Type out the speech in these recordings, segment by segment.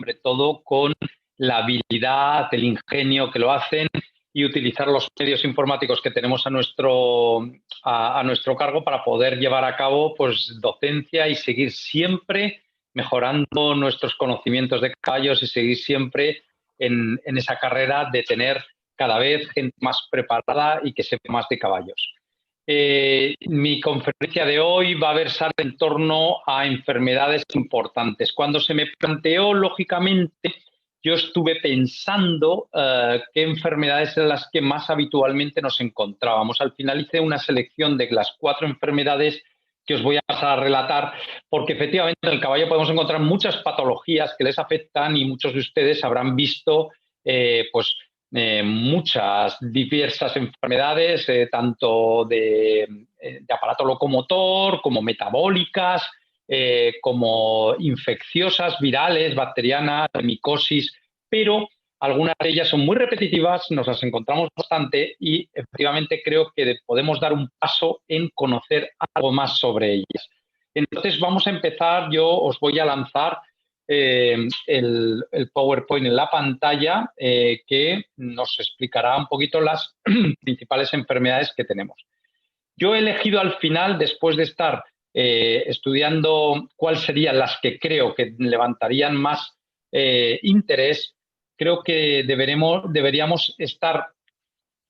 sobre todo con la habilidad, el ingenio que lo hacen y utilizar los medios informáticos que tenemos a nuestro cargo para poder llevar a cabo pues, docencia y seguir siempre mejorando nuestros conocimientos de caballos y seguir siempre en esa carrera de tener cada vez gente más preparada y que sepa más de caballos. Mi conferencia de hoy va a versar en torno a enfermedades importantes. Cuando se me planteó, lógicamente, yo estuve pensando qué enfermedades eran las que más habitualmente nos encontrábamos. Al final hice una selección de las 4 enfermedades que os voy a pasar a relatar, porque efectivamente en el caballo podemos encontrar muchas patologías que les afectan y muchos de ustedes habrán visto muchas diversas enfermedades, tanto de aparato locomotor como metabólicas, como infecciosas, virales, bacterianas, de micosis, pero algunas de ellas son muy repetitivas, nos las encontramos bastante y efectivamente creo que podemos dar un paso en conocer algo más sobre ellas. Entonces vamos a empezar, yo os voy a lanzar el PowerPoint en la pantalla que nos explicará un poquito las principales enfermedades que tenemos. Yo he elegido al final, después de estar estudiando cuáles serían las que creo que levantarían más interés, creo que deberíamos estar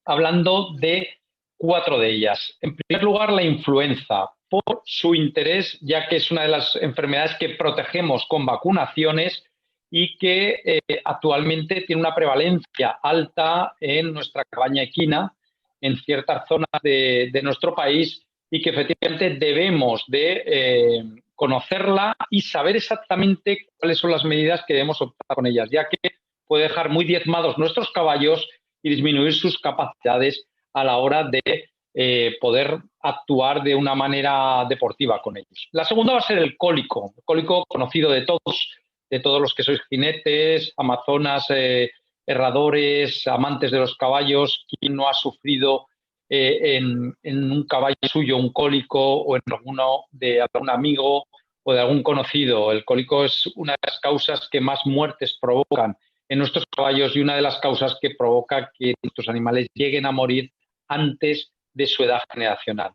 hablando de 4 de ellas. En primer lugar, la influenza, por su interés, ya que es una de las enfermedades que protegemos con vacunaciones y que actualmente tiene una prevalencia alta en nuestra cabaña equina, en ciertas zonas de nuestro país, y que efectivamente debemos de conocerla y saber exactamente cuáles son las medidas que debemos optar con ellas, ya que puede dejar muy diezmados nuestros caballos y disminuir sus capacidades a la hora de poder actuar de una manera deportiva con ellos. La segunda va a ser el cólico conocido de todos los que sois jinetes, amazonas, herradores, amantes de los caballos. ¿Quién no ha sufrido en un caballo suyo un cólico o en alguno de algún amigo o de algún conocido? El cólico es una de las causas que más muertes provocan en nuestros caballos y una de las causas que provoca que nuestros animales lleguen a morir antes de su edad generacional.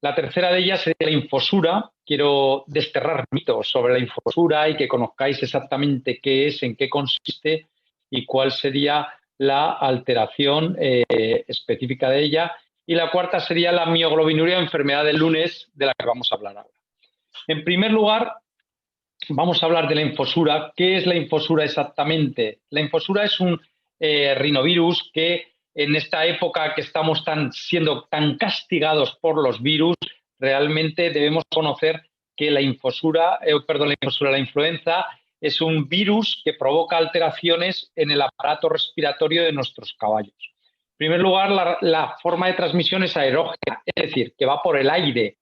La tercera de ellas es la infosura. Quiero desterrar mitos sobre la infosura y que conozcáis exactamente qué es, en qué consiste y cuál sería la alteración específica de ella. Y la cuarta sería la mioglobinuria, enfermedad del lunes, de la que vamos a hablar ahora. En primer lugar, vamos a hablar de la infosura. ¿Qué es la infosura exactamente? La infosura es un rinovirus que en esta época que estamos siendo tan castigados por los virus, realmente debemos conocer que la influenza es un virus que provoca alteraciones en el aparato respiratorio de nuestros caballos. En primer lugar, la forma de transmisión es aerógena, es decir, que va por el aire.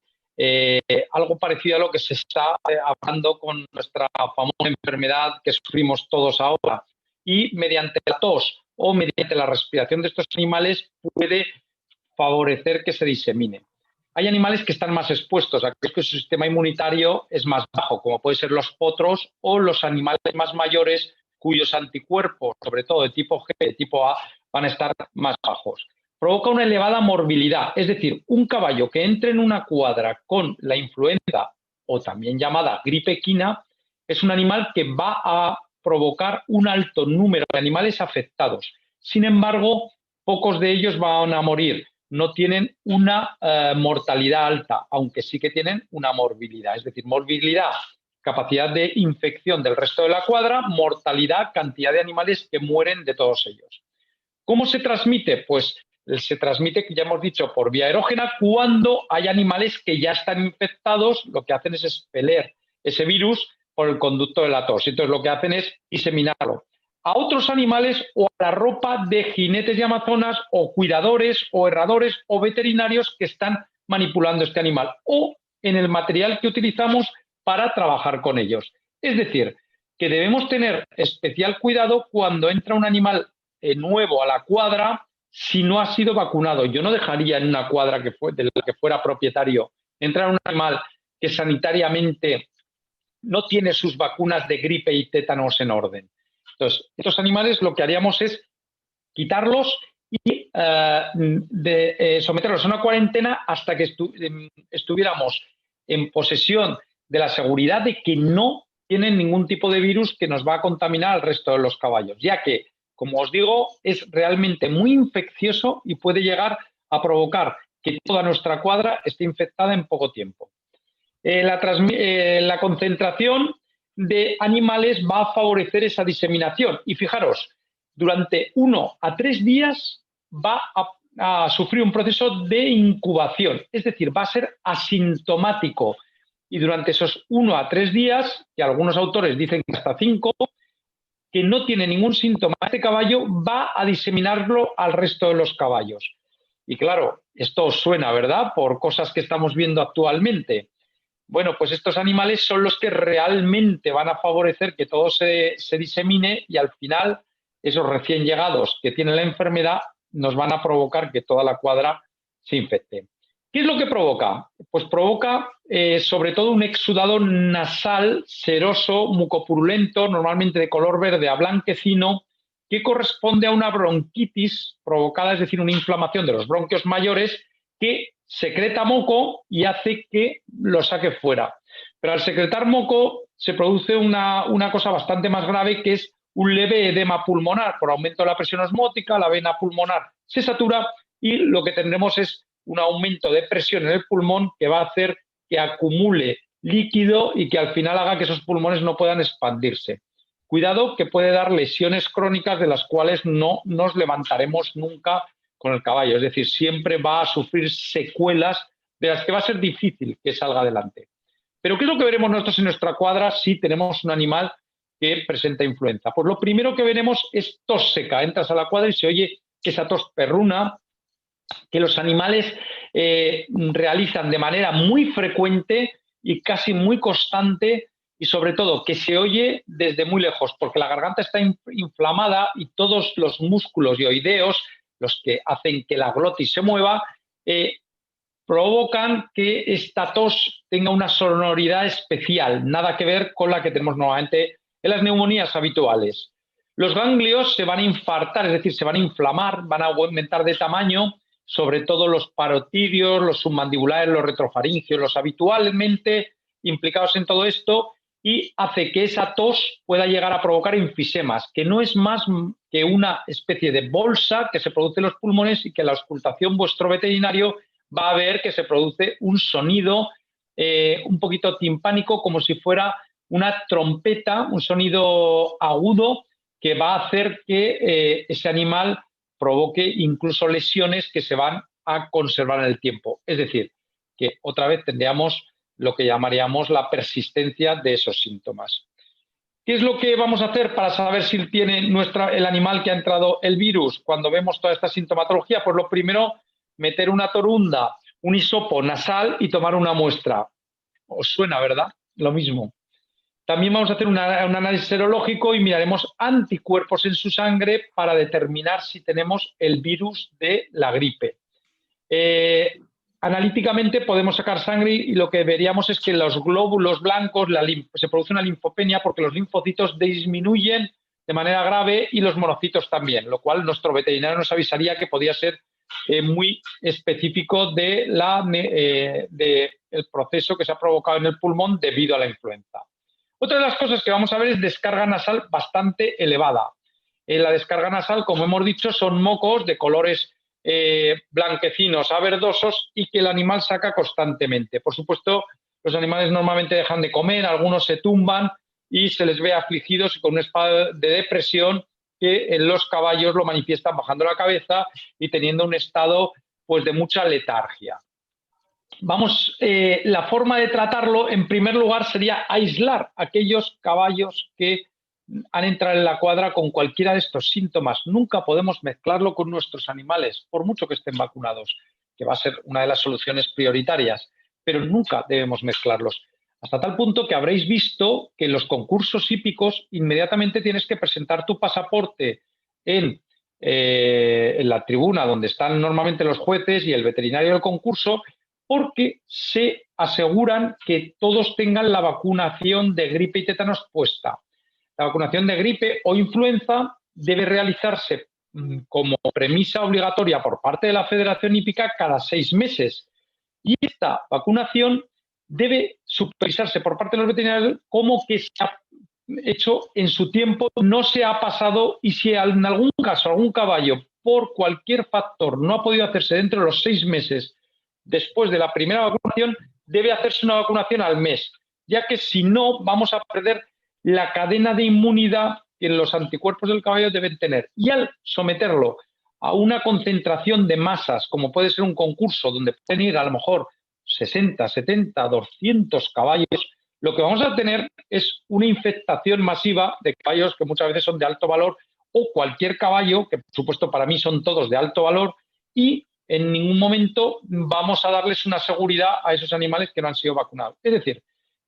Algo parecido a lo que se está hablando con nuestra famosa enfermedad que sufrimos todos ahora. Y mediante la tos o mediante la respiración de estos animales puede favorecer que se disemine. Hay animales que están más expuestos, aquellos que su sistema inmunitario es más bajo, como pueden ser los potros o los animales más mayores cuyos anticuerpos, sobre todo de tipo G, de tipo A, van a estar más bajos. Provoca una elevada morbilidad, es decir, un caballo que entre en una cuadra con la influenza o también llamada gripe equina es un animal que va a provocar un alto número de animales afectados. Sin embargo, pocos de ellos van a morir. No tienen una mortalidad alta, aunque sí que tienen una morbilidad. Es decir, morbilidad, capacidad de infección del resto de la cuadra, mortalidad, cantidad de animales que mueren de todos ellos. ¿Cómo se transmite? Pues se transmite, ya hemos dicho, por vía aerógena. Cuando hay animales que ya están infectados, lo que hacen es expeler ese virus por el conducto de la tos. Entonces lo que hacen es diseminarlo a otros animales o a la ropa de jinetes y amazonas o cuidadores o herradores o veterinarios que están manipulando este animal o en el material que utilizamos para trabajar con ellos. Es decir, que debemos tener especial cuidado cuando entra un animal nuevo a la cuadra si no ha sido vacunado. Yo no dejaría en una cuadra de la que fuera propietario entrar un animal que sanitariamente no tiene sus vacunas de gripe y tétanos en orden. Entonces, estos animales lo que haríamos es quitarlos y someterlos a una cuarentena hasta que estuviéramos en posesión de la seguridad de que no tienen ningún tipo de virus que nos va a contaminar al resto de los caballos, ya que, como os digo, es realmente muy infeccioso y puede llegar a provocar que toda nuestra cuadra esté infectada en poco tiempo. La concentración de animales va a favorecer esa diseminación y fijaros, durante 1 a 3 días va a sufrir un proceso de incubación, es decir, va a ser asintomático y durante esos 1 a 3 días, que algunos autores dicen que hasta 5, que no tiene ningún síntoma, este caballo va a diseminarlo al resto de los caballos. Y claro, esto os suena, ¿verdad?, por cosas que estamos viendo actualmente. Bueno, pues estos animales son los que realmente van a favorecer que todo se disemine y al final esos recién llegados que tienen la enfermedad nos van a provocar que toda la cuadra se infecte. ¿Qué es lo que provoca? Pues provoca sobre todo un exudado nasal seroso, mucopurulento, normalmente de color verde a blanquecino, que corresponde a una bronquitis provocada, es decir, una inflamación de los bronquios mayores que secreta moco y hace que lo saque fuera. Pero al secretar moco se produce una cosa bastante más grave, que es un leve edema pulmonar. Por aumento de la presión osmótica, la vena pulmonar se satura y lo que tendremos es un aumento de presión en el pulmón que va a hacer que acumule líquido y que al final haga que esos pulmones no puedan expandirse. Cuidado, que puede dar lesiones crónicas de las cuales no nos levantaremos nunca con el caballo, es decir, siempre va a sufrir secuelas de las que va a ser difícil que salga adelante. Pero ¿qué es lo que veremos nosotros en nuestra cuadra si tenemos un animal que presenta influenza? Pues lo primero que veremos es tos seca. Entras a la cuadra y se oye esa tos perruna que los animales realizan de manera muy frecuente y casi muy constante, y sobre todo que se oye desde muy lejos, porque la garganta está inflamada y todos los músculos yoideos, los que hacen que la glotis se mueva, provocan que esta tos tenga una sonoridad especial, nada que ver con la que tenemos normalmente en las neumonías habituales. Los ganglios se van a infartar, es decir, se van a inflamar, van a aumentar de tamaño, sobre todo los parotidios, los submandibulares, los retrofaringios, los habitualmente implicados en todo esto, y hace que esa tos pueda llegar a provocar enfisemas, que no es más que una especie de bolsa que se produce en los pulmones y que a la auscultación vuestro veterinario va a ver que se produce un sonido un poquito timpánico, como si fuera una trompeta, un sonido agudo que va a hacer que ese animal provoque incluso lesiones que se van a conservar en el tiempo. Es decir, que otra vez tendríamos lo que llamaríamos la persistencia de esos síntomas. ¿Qué es lo que vamos a hacer para saber si tiene el animal que ha entrado el virus? Cuando vemos toda esta sintomatología, pues lo primero, meter una torunda, un hisopo nasal y tomar una muestra. ¿Os suena, verdad? Lo mismo. También vamos a hacer un análisis serológico y miraremos anticuerpos en su sangre para determinar si tenemos el virus de la gripe. Analíticamente podemos sacar sangre y lo que veríamos es que los glóbulos blancos, se produce una linfopenia porque los linfocitos disminuyen de manera grave y los monocitos también, lo cual nuestro veterinario nos avisaría que podía ser muy específico del proceso que se ha provocado en el pulmón debido a la influenza. Otra de las cosas que vamos a ver es descarga nasal bastante elevada. En la descarga nasal, como hemos dicho, son mocos de colores blanquecinos a verdosos y que el animal saca constantemente. Por supuesto, los animales normalmente dejan de comer, algunos se tumban y se les ve afligidos con un estado de depresión que en los caballos lo manifiestan bajando la cabeza y teniendo un estado pues, de mucha letargia. La forma de tratarlo, en primer lugar, sería aislar aquellos caballos que han entrado en la cuadra con cualquiera de estos síntomas. Nunca podemos mezclarlo con nuestros animales, por mucho que estén vacunados, que va a ser una de las soluciones prioritarias, pero nunca debemos mezclarlos. Hasta tal punto que habréis visto que en los concursos hípicos inmediatamente tienes que presentar tu pasaporte en la tribuna donde están normalmente los jueces y el veterinario del concurso, porque se aseguran que todos tengan la vacunación de gripe y tétanos puesta. La vacunación de gripe o influenza debe realizarse como premisa obligatoria por parte de la Federación Hípica cada 6 meses. Y esta vacunación debe supervisarse por parte de los veterinarios como que se ha hecho en su tiempo, no se ha pasado, y si en algún caso algún caballo por cualquier factor no ha podido hacerse dentro de los 6 meses después de la primera vacunación, debe hacerse una vacunación al mes, ya que si no vamos a perder la cadena de inmunidad que los anticuerpos del caballo deben tener. Y al someterlo a una concentración de masas, como puede ser un concurso donde pueden ir a lo mejor 60, 70, 200 caballos, lo que vamos a tener es una infectación masiva de caballos que muchas veces son de alto valor, o cualquier caballo, que por supuesto para mí son todos de alto valor, y en ningún momento vamos a darles una seguridad a esos animales que no han sido vacunados. Es decir,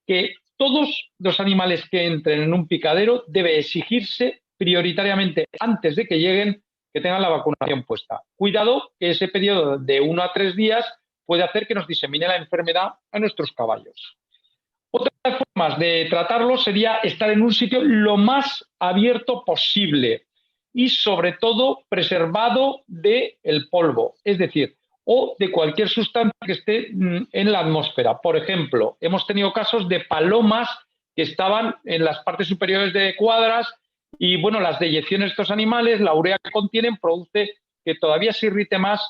que todos los animales que entren en un picadero debe exigirse prioritariamente antes de que lleguen que tengan la vacunación puesta. Cuidado que ese periodo de 1 a 3 días puede hacer que nos disemine la enfermedad a nuestros caballos. Otra de las formas de tratarlo sería estar en un sitio lo más abierto posible y sobre todo preservado del polvo, es decir, o de cualquier sustancia que esté en la atmósfera. Por ejemplo, hemos tenido casos de palomas que estaban en las partes superiores de cuadras y, bueno, las deyecciones de estos animales, la urea que contienen, produce que todavía se irrite más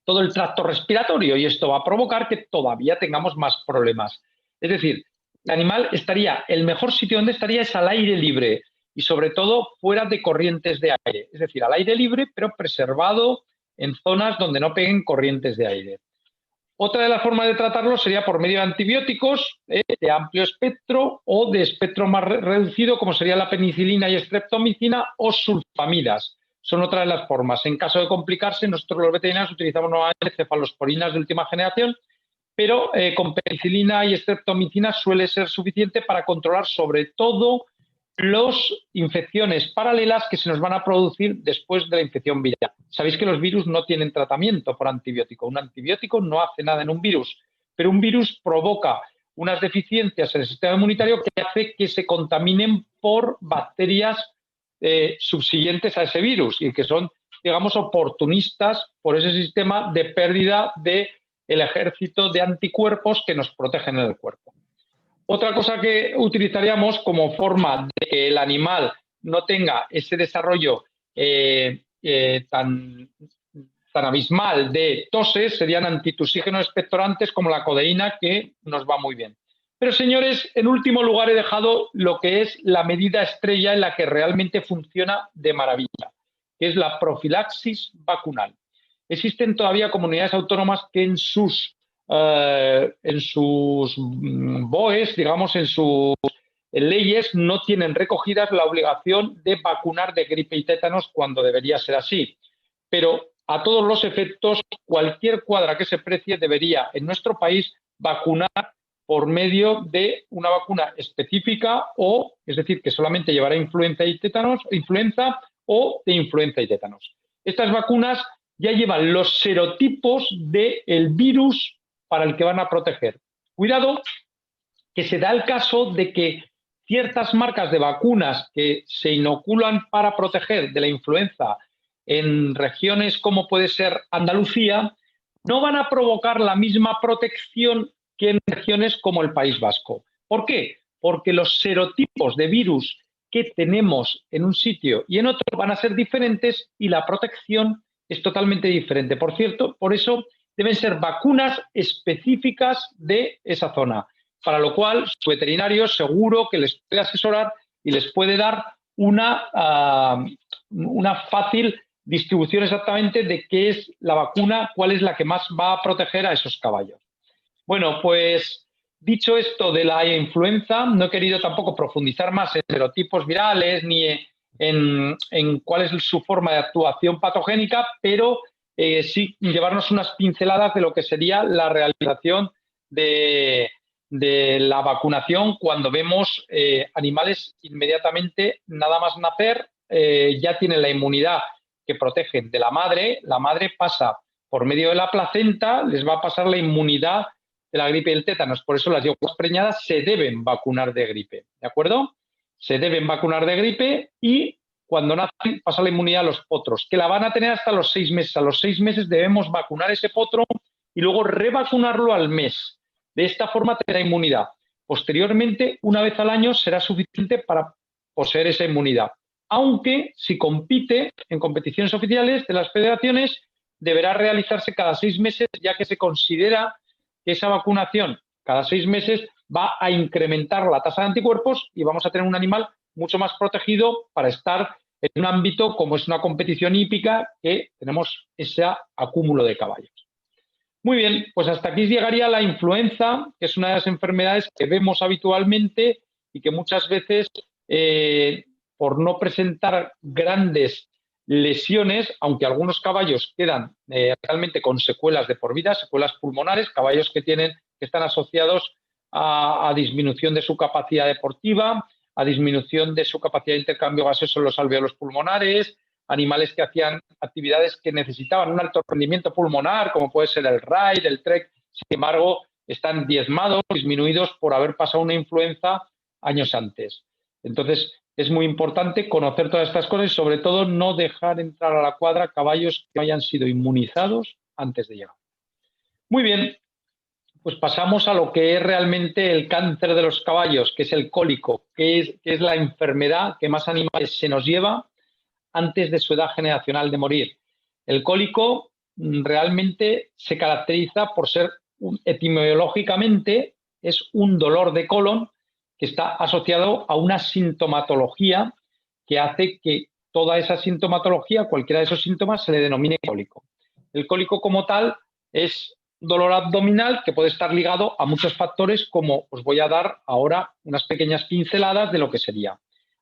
todo el tracto respiratorio y esto va a provocar que todavía tengamos más problemas. Es decir, el animal estaría, el mejor sitio donde estaría es al aire libre y sobre todo fuera de corrientes de aire. Es decir, al aire libre pero preservado en zonas donde no peguen corrientes de aire. Otra de las formas de tratarlo sería por medio de antibióticos de amplio espectro o de espectro más reducido, como sería la penicilina y streptomicina o sulfamidas. Son otras de las formas. En caso de complicarse, nosotros los veterinarios utilizamos nuevamente cefalosporinas de última generación, pero con penicilina y streptomicina suele ser suficiente para controlar sobre todo las infecciones paralelas que se nos van a producir después de la infección viral. Sabéis que los virus no tienen tratamiento por antibiótico. Un antibiótico no hace nada en un virus, pero un virus provoca unas deficiencias en el sistema inmunitario que hace que se contaminen por bacterias subsiguientes a ese virus y que son, digamos, oportunistas por ese sistema de pérdida del ejército de anticuerpos que nos protegen en el cuerpo. Otra cosa que utilizaríamos como forma de que el animal no tenga ese desarrollo tan abismal de toses serían antitusígenos expectorantes como la codeína, que nos va muy bien. Pero, señores, en último lugar he dejado lo que es la medida estrella en la que realmente funciona de maravilla, que es la profilaxis vacunal. Existen todavía comunidades autónomas que en sus BOEs, digamos, en sus leyes, no tienen recogidas la obligación de vacunar de gripe y tétanos cuando debería ser así. Pero a todos los efectos, cualquier cuadra que se precie debería en nuestro país vacunar por medio de una vacuna específica o, es decir, que solamente llevará influenza y tétanos, influenza o de influenza y tétanos. Estas vacunas ya llevan los serotipos del virus para el que van a proteger. Cuidado, que se da el caso de que ciertas marcas de vacunas que se inoculan para proteger de la influenza en regiones como puede ser Andalucía, no van a provocar la misma protección que en regiones como el País Vasco. ¿Por qué? Porque los serotipos de virus que tenemos en un sitio y en otro van a ser diferentes y la protección es totalmente diferente. Por cierto, por eso deben ser vacunas específicas de esa zona, para lo cual su veterinario seguro que les puede asesorar y les puede dar una fácil distribución exactamente de qué es la vacuna, cuál es la que más va a proteger a esos caballos. Bueno, pues dicho esto de la influenza, no he querido tampoco profundizar más en serotipos virales ni en cuál es su forma de actuación patogénica, pero sí llevarnos unas pinceladas de lo que sería la realización de la vacunación cuando vemos animales inmediatamente, nada más nacer, ya tienen la inmunidad que protegen de la madre pasa por medio de la placenta les va a pasar la inmunidad de la gripe y el tétanos. Por eso las yeguas preñadas se deben vacunar de gripe, ¿de acuerdo? Se deben vacunar de gripe y cuando nacen pasa la inmunidad a los potros, que la van a tener hasta los 6 meses. A los 6 meses debemos vacunar ese potro y luego revacunarlo al mes. De esta forma tendrá inmunidad. Posteriormente, una vez al año será suficiente para poseer esa inmunidad. Aunque si compite en competiciones oficiales de las federaciones, deberá realizarse cada 6 meses, ya que se considera que esa vacunación cada 6 meses va a incrementar la tasa de anticuerpos y vamos a tener un animal mucho más protegido para estar en un ámbito como es una competición hípica, que tenemos ese acúmulo de caballos. Muy bien, pues hasta aquí llegaría la influenza, que es una de las enfermedades que vemos habitualmente y que muchas veces, por no presentar grandes lesiones, aunque algunos caballos quedan realmente con secuelas de por vida, secuelas pulmonares, caballos que están asociados a disminución de su capacidad deportiva, a disminución de su capacidad de intercambio gaseoso en los alvéolos pulmonares, animales que hacían actividades que necesitaban un alto rendimiento pulmonar, como puede ser el ride, el trek, sin embargo, están diezmados, disminuidos por haber pasado una influenza años antes. Entonces, es muy importante conocer todas estas cosas y, sobre todo, no dejar entrar a la cuadra caballos que hayan sido inmunizados antes de llegar. Muy bien, pues pasamos a lo que es realmente el cáncer de los caballos, que es el cólico, que es la enfermedad que más animales se nos lleva antes de su edad generacional de morir. El cólico realmente se caracteriza por ser, etimológicamente, es un dolor de colon que está asociado a una sintomatología que hace que toda esa sintomatología, cualquiera de esos síntomas, se le denomine cólico. El cólico como tal es dolor abdominal que puede estar ligado a muchos factores, como os voy a dar ahora unas pequeñas pinceladas de lo que sería.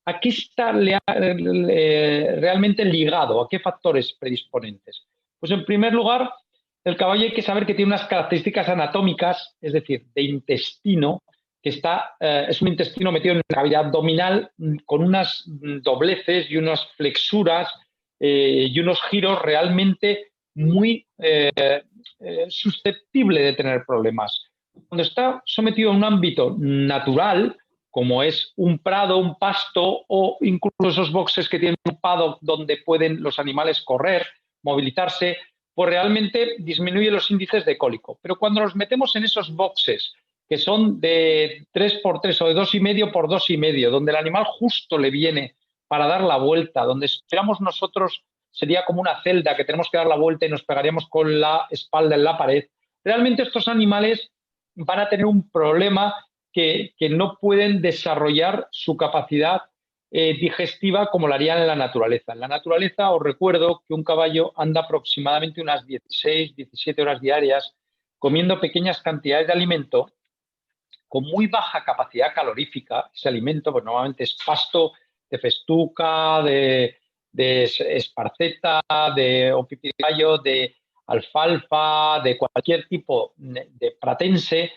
¿A qué está realmente ligado? ¿A qué factores predisponentes? Pues en primer lugar, el caballo hay que saber que tiene unas características anatómicas, es decir, de intestino, que es un intestino metido en la cavidad abdominal con unas dobleces y unas flexuras y unos giros realmente muy susceptible de tener problemas. Cuando está sometido a un ámbito natural, como es un prado, un pasto o incluso esos boxes que tienen un paddock donde pueden los animales correr, movilizarse, pues realmente disminuye los índices de cólico. Pero cuando los metemos en esos boxes que son de 3x3 o de 2,5x2,5, donde el animal justo le viene para dar la vuelta, donde esperamos nosotros sería como una celda que tenemos que dar la vuelta y nos pegaríamos con la espalda en la pared, realmente estos animales van a tener un problema que no pueden desarrollar su capacidad digestiva como lo harían en la naturaleza. En la naturaleza os recuerdo que un caballo anda aproximadamente unas 16, 17 horas diarias comiendo pequeñas cantidades de alimento con muy baja capacidad calorífica. Ese alimento pues normalmente es pasto de festuca, de esparceta, o pipirgallo, de alfalfa, de cualquier tipo de pratense,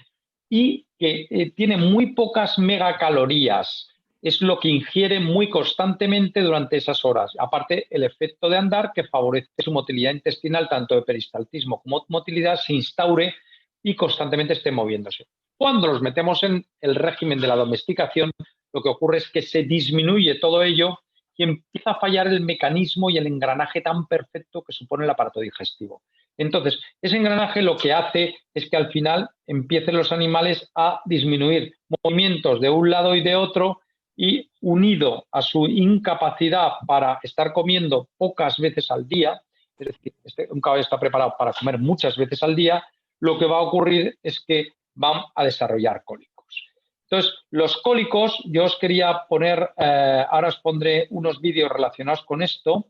y que tiene muy pocas megacalorías. Es lo que ingiere muy constantemente durante esas horas. Aparte, el efecto de andar, que favorece su motilidad intestinal, tanto de peristaltismo como motilidad, se instaure y constantemente esté moviéndose. Cuando los metemos en el régimen de la domesticación, lo que ocurre es que se disminuye todo ello y empieza a fallar el mecanismo y el engranaje tan perfecto que supone el aparato digestivo. Entonces, ese engranaje lo que hace es que al final empiecen los animales a disminuir movimientos de un lado y de otro, y unido a su incapacidad para estar comiendo pocas veces al día, es decir, un caballo está preparado para comer muchas veces al día, lo que va a ocurrir es que van a desarrollar cólicos. Entonces, los cólicos, yo os quería poner, ahora os pondré unos vídeos relacionados con esto.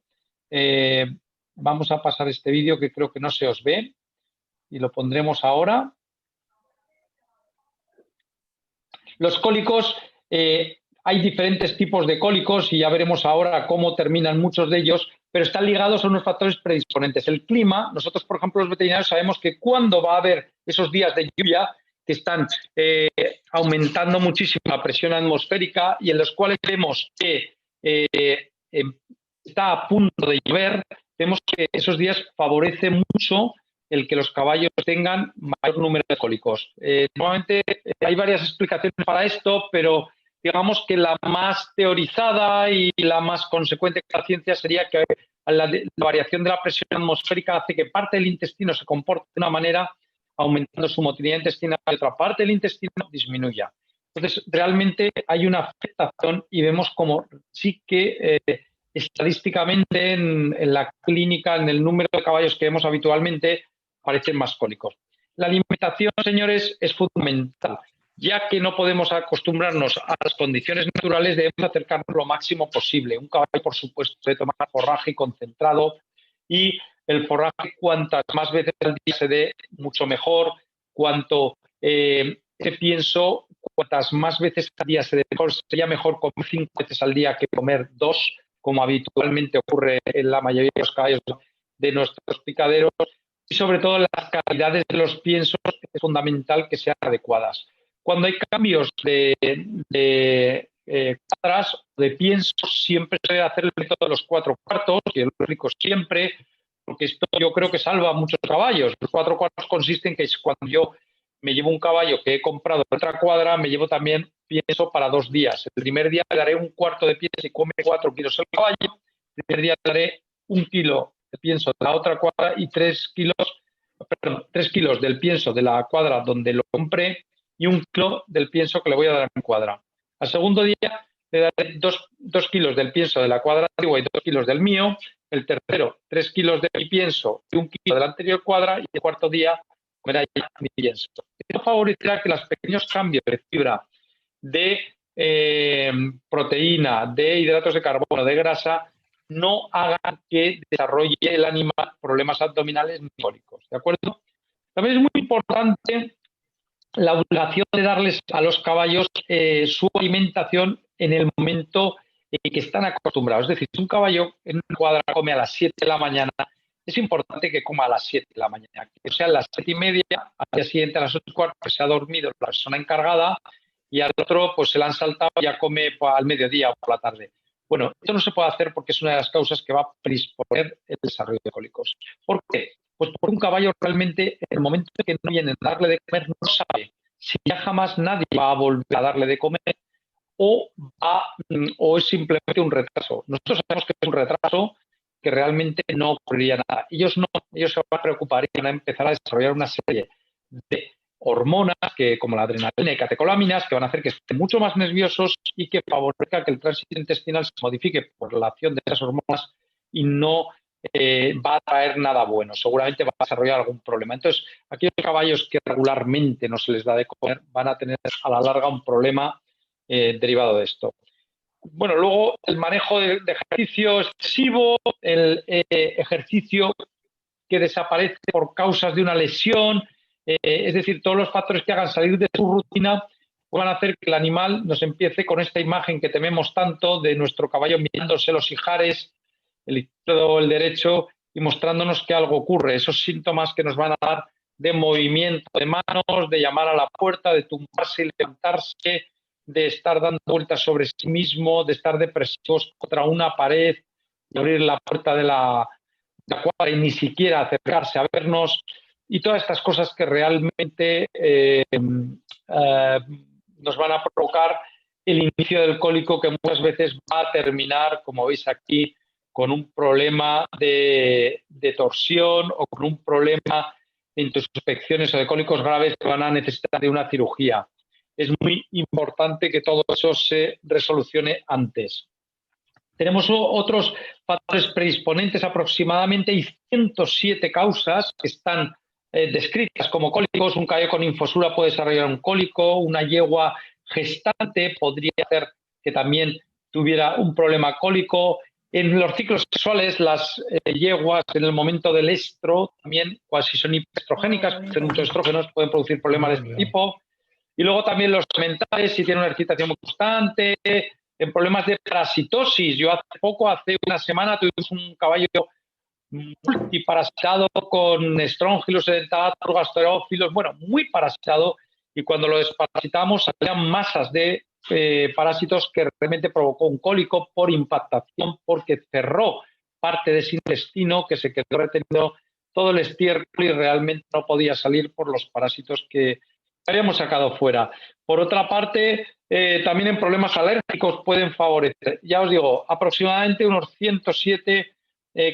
Vamos a pasar este vídeo que creo que no se os ve y lo pondremos ahora. Los cólicos, hay diferentes tipos de cólicos y ya veremos ahora cómo terminan muchos de ellos, pero están ligados a unos factores predisponentes. El clima, nosotros, por ejemplo, los veterinarios sabemos que cuando va a haber esos días de lluvia que están aumentando muchísimo la presión atmosférica y en los cuales vemos que está a punto de llover, vemos que esos días favorece mucho el que los caballos tengan mayor número de cólicos. Normalmente hay varias explicaciones para esto, pero digamos que la más teorizada y la más consecuente de la ciencia sería que la variación de la presión atmosférica hace que parte del intestino se comporte de una manera, aumentando su motilidad intestinal, y otra parte del intestino disminuya. Entonces, realmente hay una afectación y vemos como sí que estadísticamente en la clínica, en el número de caballos que vemos habitualmente, aparecen más cólicos. La alimentación, señores, es fundamental. Ya que no podemos acostumbrarnos a las condiciones naturales, debemos acercarnos lo máximo posible. Un caballo, por supuesto, debe tomar forraje concentrado y el forraje, cuantas más veces al día se dé, mucho mejor. Cuanto pienso, cuantas más veces al día se dé, sería mejor comer 5 veces al día que comer 2, como habitualmente ocurre en la mayoría de los caballos de nuestros picaderos. Y sobre todo las calidades de los piensos es fundamental que sean adecuadas. Cuando hay cambios de cuadras o de piensos, siempre se debe hacer el método de los 4 cuartos, que yo lo explico siempre, porque esto yo creo que salva a muchos caballos. Los 4 cuartos consisten en que cuando yo me llevo un caballo que he comprado en otra cuadra, me llevo también pienso para 2 días. El primer día le daré 1 cuarto de pienso y come 4 kilos el caballo. El primer día le daré 1 kilo de pienso de la otra cuadra y 3 kilos del pienso de la cuadra donde lo compré y 1 kilo del pienso que le voy a dar a mi cuadra. Al segundo día le daré 2 kilos del pienso de la cuadra antigua y 2 kilos del mío. El tercero, 3 kilos de mi pienso y 1 kilo de la anterior cuadra. Y el cuarto día comerá ya mi pienso. Esto favorecerá que los pequeños cambios de fibra, de proteína, de hidratos de carbono, de grasa, no hagan que desarrolle el animal problemas abdominales ni cólicos. ¿De acuerdo? También es muy importante la obligación de darles a los caballos su alimentación en el momento en que están acostumbrados. Es decir, si un caballo en una cuadra come a las 7 de la mañana, es importante que coma a las 7 de la mañana, que sean las 7:30, al día siguiente a las 8:15 pues se ha dormido la persona encargada y al otro pues se la han saltado y ya come al mediodía o por la tarde. Bueno, esto no se puede hacer porque es una de las causas que va a predisponer el desarrollo de cólicos. ¿Por qué? Pues porque un caballo realmente, en el momento en que no vienen a darle de comer, no sabe si ya jamás nadie va a volver a darle de comer o es simplemente un retraso. Nosotros sabemos que es un retraso que realmente no ocurriría nada. Ellos no, ellos se van a preocupar y van a empezar a desarrollar una serie de hormonas que, como la adrenalina y catecolaminas, que van a hacer que estén mucho más nerviosos y que favorezca que el tránsito intestinal se modifique por la acción de esas hormonas y no va a traer nada bueno. Seguramente va a desarrollar algún problema. Entonces, aquellos caballos que regularmente no se les da de comer van a tener a la larga un problema derivado de esto. Bueno, luego el manejo de ejercicio excesivo, el ejercicio que desaparece por causas de una lesión, es decir, todos los factores que hagan salir de su rutina van a hacer que el animal nos empiece con esta imagen que tememos tanto de nuestro caballo mirándose los ijares, el izquierdo o el derecho, y mostrándonos que algo ocurre. Esos síntomas que nos van a dar de movimiento de manos, de llamar a la puerta, de tumbarse y levantarse, de estar dando vueltas sobre sí mismo, de estar depresivos contra una pared, de abrir la puerta de la cuadra y ni siquiera acercarse a vernos, y todas estas cosas que realmente nos van a provocar el inicio del cólico, que muchas veces va a terminar, como veis aquí, con un problema de torsión o con un problema de introspecciones o de cólicos graves que van a necesitar de una cirugía. Es muy importante que todo eso se resolucione antes. Tenemos otros factores predisponentes, aproximadamente hay 107 causas que están descritas como cólicos. Un caballo con infosura puede desarrollar un cólico, una yegua gestante podría hacer que también tuviera un problema cólico. En los ciclos sexuales, las yeguas en el momento del estro también, si son hiperestrogénicas, tienen muchos estrógenos, pueden producir problemas de este tipo. Y luego también los sementales, si tienen una excitación muy constante, en problemas de parasitosis. Yo hace una semana, tuvimos un caballo multiparasitado con estróngilos, sedentatos, gasterófilos, bueno, muy parasitado, y cuando lo desparasitamos salían masas de parásitos que realmente provocó un cólico por impactación, porque cerró parte de ese intestino que se quedó retenido todo el estiércol y realmente no podía salir por los parásitos que habíamos sacado fuera. Por otra parte, también en problemas alérgicos pueden favorecer. Ya os digo, aproximadamente unos 107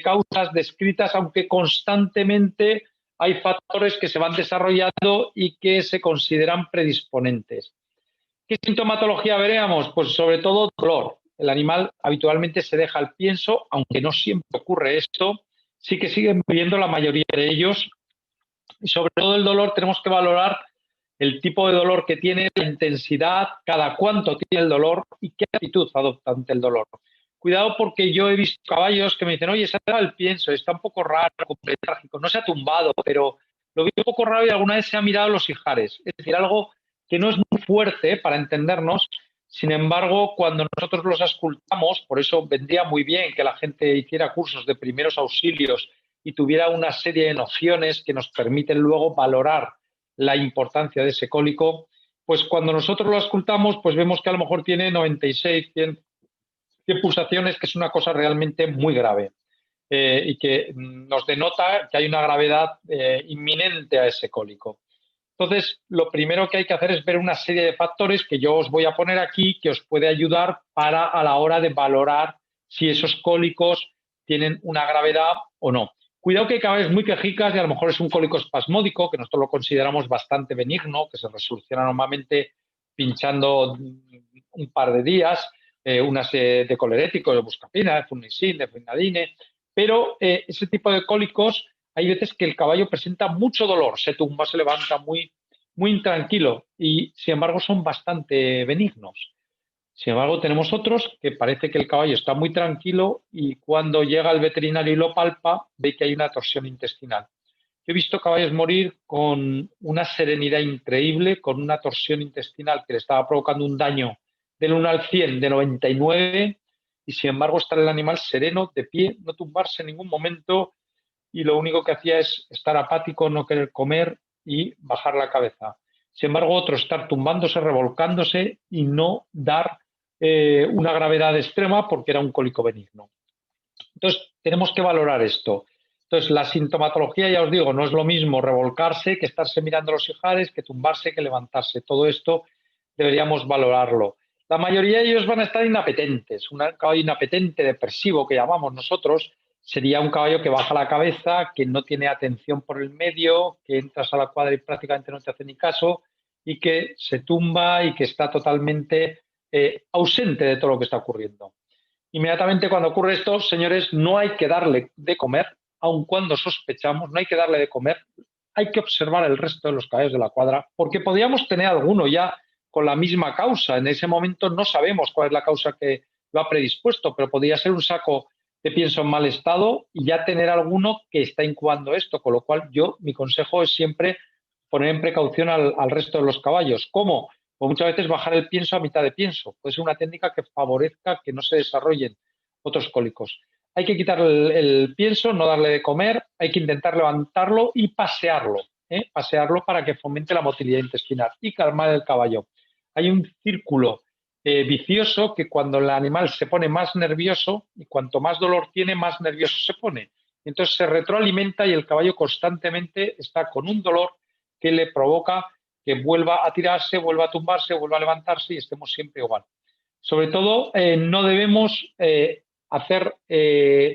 causas descritas, aunque constantemente hay factores que se van desarrollando y que se consideran predisponentes. ¿Qué sintomatología veríamos? Pues sobre todo dolor. El animal habitualmente se deja el pienso, aunque no siempre ocurre esto, sí que siguen viviendo la mayoría de ellos. Y sobre todo el dolor tenemos que valorar el tipo de dolor que tiene, la intensidad, cada cuánto tiene el dolor y qué actitud adopta ante el dolor. Cuidado porque yo he visto caballos que me dicen, oye, se ha dado el pienso, está un poco raro, trágico, no se ha tumbado, pero lo vi un poco raro y alguna vez se ha mirado los ijares. Es decir, algo que no es muy fuerte para entendernos. Sin embargo, cuando nosotros los auscultamos, por eso vendría muy bien que la gente hiciera cursos de primeros auxilios y tuviera una serie de nociones que nos permiten luego valorar la importancia de ese cólico, pues cuando nosotros lo auscultamos, pues vemos que a lo mejor tiene 96, 100 pulsaciones, que es una cosa realmente muy grave y que nos denota que hay una gravedad inminente a ese cólico. Entonces, lo primero que hay que hacer es ver una serie de factores que yo os voy a poner aquí que os puede ayudar para a la hora de valorar si esos cólicos tienen una gravedad o no. Cuidado que hay caballos muy quejicas y a lo mejor es un cólico espasmódico, que nosotros lo consideramos bastante benigno, que se resoluciona normalmente pinchando un par de días, unas de coleréticos, de buscapina, de funisin, de fenadine, pero ese tipo de cólicos hay veces que el caballo presenta mucho dolor, se tumba, se levanta muy, muy intranquilo y sin embargo son bastante benignos. Sin embargo, tenemos otros que parece que el caballo está muy tranquilo y cuando llega el veterinario y lo palpa, ve que hay una torsión intestinal. Yo he visto caballos morir con una serenidad increíble, con una torsión intestinal que le estaba provocando un daño del 1 al 100 de 99 y sin embargo estar el animal sereno, de pie, no tumbarse en ningún momento y lo único que hacía es estar apático, no querer comer y bajar la cabeza. Sin embargo, otro estar tumbándose, revolcándose y no dar una gravedad extrema porque era un cólico benigno. Entonces, tenemos que valorar esto. Entonces, la sintomatología, ya os digo, no es lo mismo revolcarse que estarse mirando los ijares, que tumbarse, que levantarse. Todo esto deberíamos valorarlo. La mayoría de ellos van a estar inapetentes. Un caballo inapetente, depresivo, que llamamos nosotros, sería un caballo que baja la cabeza, que no tiene atención por el medio, que entras a la cuadra y prácticamente no te hace ni caso y que se tumba y que está totalmente ausente de todo lo que está ocurriendo. Inmediatamente cuando ocurre esto, señores, no hay que darle de comer, aun cuando sospechamos, no hay que darle de comer, hay que observar el resto de los caballos de la cuadra, porque podríamos tener alguno ya con la misma causa. En ese momento no sabemos cuál es la causa que lo ha predispuesto, pero podría ser un saco de pienso en mal estado y ya tener alguno que está incubando esto, con lo cual mi consejo es siempre poner en precaución al resto de los caballos. ¿Cómo? O muchas veces bajar el pienso a mitad de pienso. Puede ser una técnica que favorezca que no se desarrollen otros cólicos. Hay que quitar el pienso, no darle de comer, hay que intentar levantarlo y pasearlo. Pasearlo para que fomente la motilidad intestinal y calmar el caballo. Hay un círculo vicioso que cuando el animal se pone más nervioso y cuanto más dolor tiene, más nervioso se pone. Entonces se retroalimenta y el caballo constantemente está con un dolor que le provoca que vuelva a tirarse, vuelva a tumbarse, vuelva a levantarse y estemos siempre igual. Sobre todo, no debemos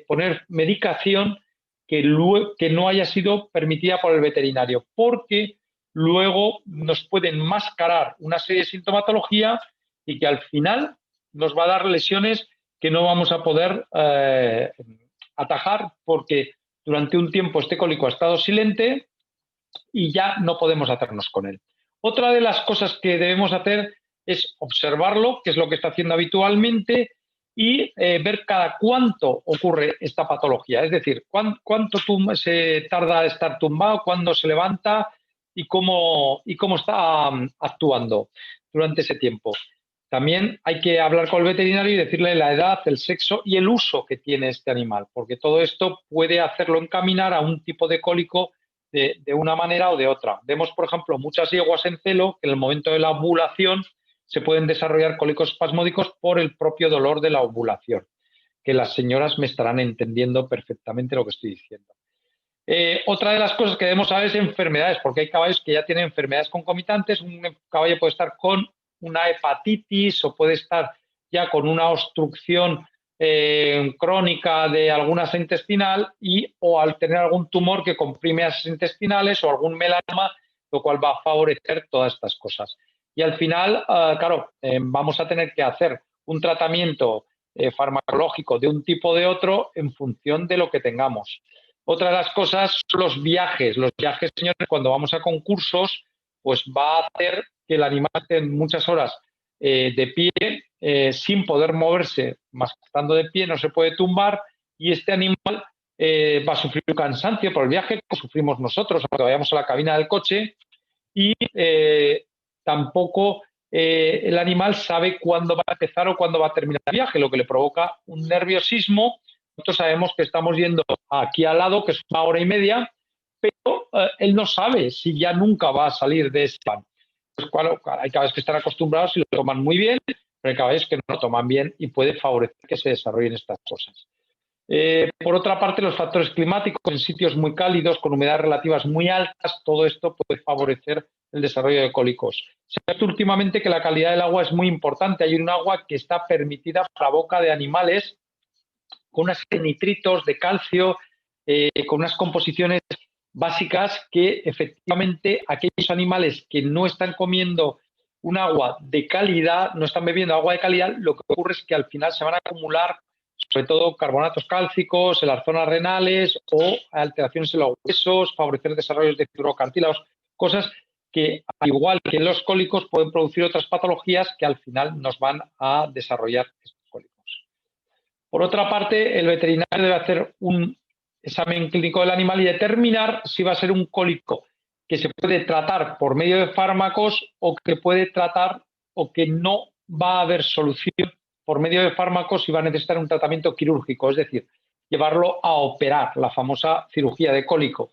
poner medicación que no haya sido permitida por el veterinario, porque luego nos pueden mascarar una serie de sintomatología y que al final nos va a dar lesiones que no vamos a poder atajar porque durante un tiempo este cólico ha estado silente y ya no podemos hacernos con él. Otra de las cosas que debemos hacer es observarlo, que es lo que está haciendo habitualmente, y ver cada cuánto ocurre esta patología. Es decir, cuánto se tarda en estar tumbado, cuándo se levanta y cómo está actuando durante ese tiempo. También hay que hablar con el veterinario y decirle la edad, el sexo y el uso que tiene este animal, porque todo esto puede hacerlo encaminar a un tipo de cólico de una manera o de otra. Vemos, por ejemplo, muchas yeguas en celo que en el momento de la ovulación se pueden desarrollar cólicos espasmódicos por el propio dolor de la ovulación, que las señoras me estarán entendiendo perfectamente lo que estoy diciendo. Otra de las cosas que debemos saber es enfermedades, porque hay caballos que ya tienen enfermedades concomitantes. Un caballo puede estar con una hepatitis o puede estar ya con una obstrucción crónica de alguna asa intestinal o al tener algún tumor que comprime asas intestinales o algún melanoma, lo cual va a favorecer todas estas cosas. Y al final, claro, vamos a tener que hacer un tratamiento farmacológico de un tipo o de otro en función de lo que tengamos. Otra de las cosas son los viajes. Los viajes, señores, cuando vamos a concursos, pues va a hacer que el animal esté muchas horas de pie, sin poder moverse, más que estando de pie, no se puede tumbar, y este animal va a sufrir un cansancio por el viaje que sufrimos nosotros cuando vayamos a la cabina del coche, y tampoco el animal sabe cuándo va a empezar o cuándo va a terminar el viaje, lo que le provoca un nerviosismo. Nosotros sabemos que estamos yendo aquí al lado, que es 1 hora y media, pero él no sabe si ya nunca va a salir de ese plan. Pues, claro, hay caballos que están acostumbrados y lo toman muy bien, pero hay caballos que no lo toman bien y puede favorecer que se desarrollen estas cosas. Por otra parte, los factores climáticos en sitios muy cálidos, con humedades relativas muy altas, todo esto puede favorecer el desarrollo de cólicos. Se ha visto últimamente que la calidad del agua es muy importante. Hay un agua que está permitida para la boca de animales con una serie de nitritos, de calcio, con unas composiciones básicas que efectivamente aquellos animales que no están comiendo un agua de calidad, no están bebiendo agua de calidad, lo que ocurre es que al final se van a acumular sobre todo carbonatos cálcicos en las zonas renales o alteraciones en los huesos, favorecer desarrollos de fibrocartílagos, cosas que, al igual que en los cólicos, pueden producir otras patologías que al final nos van a desarrollar estos cólicos. Por otra parte, el veterinario debe hacer un examen clínico del animal y determinar si va a ser un cólico que se puede tratar por medio de fármacos o que puede tratar o que no va a haber solución por medio de fármacos y va a necesitar un tratamiento quirúrgico, es decir, llevarlo a operar, la famosa cirugía de cólico.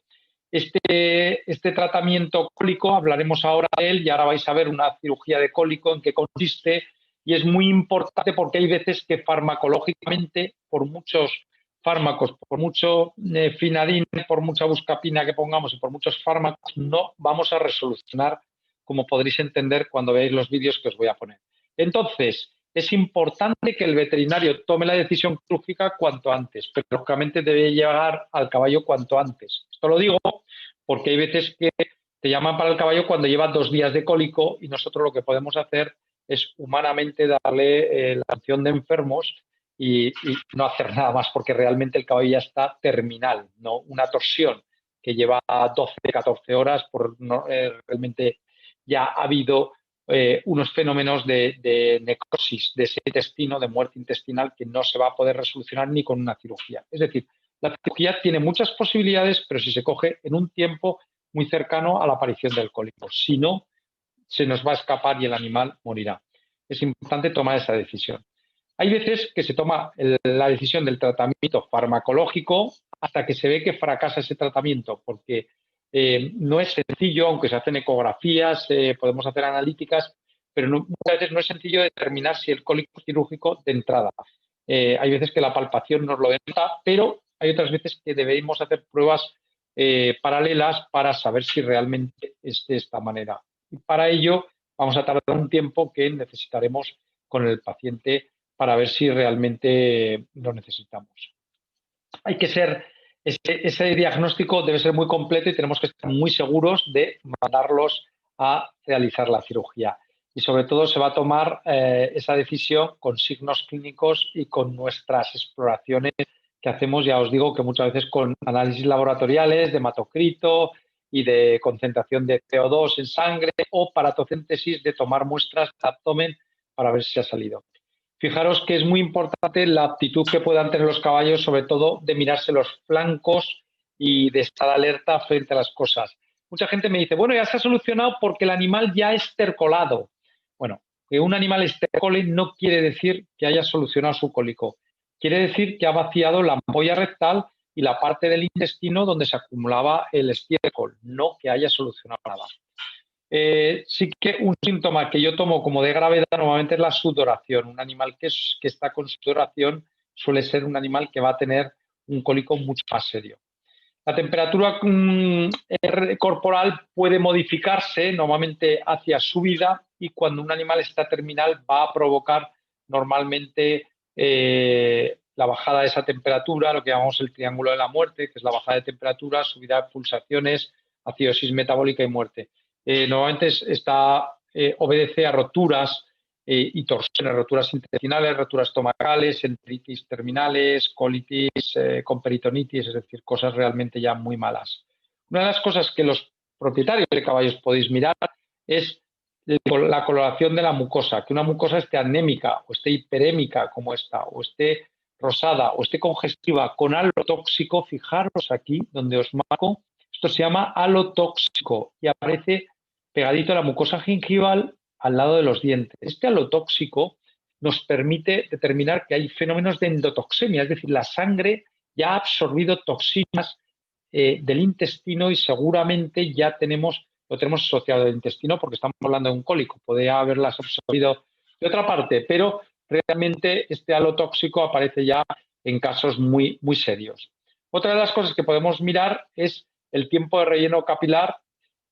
Este tratamiento cólico, hablaremos ahora de él y ahora vais a ver una cirugía de cólico en qué consiste, y es muy importante porque hay veces que farmacológicamente, por muchos fármacos, por mucho finadín, por mucha buscapina que pongamos y por muchos fármacos, no vamos a resolucionar, como podréis entender cuando veáis los vídeos que os voy a poner. Entonces, es importante que el veterinario tome la decisión quirúrgica cuanto antes, pero lógicamente debe llegar al caballo cuanto antes. Esto lo digo porque hay veces que te llaman para el caballo cuando lleva 2 días de cólico y nosotros lo que podemos hacer es humanamente darle la atención de enfermos y no hacer nada más porque realmente el caballo ya está terminal, ¿no? Una torsión que lleva 12, 14 horas, realmente ya ha habido unos fenómenos de necrosis de ese intestino, de muerte intestinal, que no se va a poder resolucionar ni con una cirugía. Es decir, la cirugía tiene muchas posibilidades, pero si se coge en un tiempo muy cercano a la aparición del cólico. Si no, se nos va a escapar y el animal morirá. Es importante tomar esa decisión. Hay veces que se toma la decisión del tratamiento farmacológico hasta que se ve que fracasa ese tratamiento, porque no es sencillo, aunque se hacen ecografías, podemos hacer analíticas, pero muchas veces no es sencillo determinar si el cólico es quirúrgico de entrada. Hay veces que la palpación nos lo denota, pero hay otras veces que debemos hacer pruebas paralelas para saber si realmente es de esta manera. Y para ello vamos a tardar un tiempo que necesitaremos con el paciente para ver si realmente lo necesitamos. Hay que ser, ese diagnóstico debe ser muy completo y tenemos que estar muy seguros de mandarlos a realizar la cirugía. Y sobre todo se va a tomar esa decisión con signos clínicos y con nuestras exploraciones que hacemos, ya os digo que muchas veces con análisis laboratoriales de hematocrito y de concentración de CO2 en sangre o paratocíntesis de tomar muestras de abdomen para ver si ha salido. Fijaros que es muy importante la aptitud que puedan tener los caballos, sobre todo de mirarse los flancos y de estar alerta frente a las cosas. Mucha gente me dice, bueno, ya se ha solucionado porque el animal ya es estercolado. Bueno, que un animal estercole no quiere decir que haya solucionado su cólico. Quiere decir que ha vaciado la ampolla rectal y la parte del intestino donde se acumulaba el estiércol, no que haya solucionado nada. Sí que un síntoma que yo tomo como de gravedad normalmente es la sudoración. Un animal que está con sudoración suele ser un animal que va a tener un cólico mucho más serio. La temperatura corporal puede modificarse normalmente hacia subida y cuando un animal está terminal va a provocar normalmente la bajada de esa temperatura, lo que llamamos el triángulo de la muerte, que es la bajada de temperatura, subida de pulsaciones, acidosis metabólica y muerte. Normalmente obedece a roturas y torsiones, roturas intestinales, roturas estomacales, enteritis terminales, colitis con peritonitis, es decir, cosas realmente ya muy malas. Una de las cosas que los propietarios de caballos podéis mirar es la coloración de la mucosa, que una mucosa esté anémica o esté hiperémica como esta, o esté rosada o esté congestiva con halo tóxico. Fijaros aquí donde os marco, esto se llama halo tóxico y aparece pegadito a la mucosa gingival al lado de los dientes. Este halo tóxico nos permite determinar que hay fenómenos de endotoxemia, es decir, la sangre ya ha absorbido toxinas del intestino y seguramente ya lo tenemos asociado al intestino porque estamos hablando de un cólico, podría haberlas absorbido de otra parte, pero realmente este halo tóxico aparece ya en casos muy, muy serios. Otra de las cosas que podemos mirar es el tiempo de relleno capilar,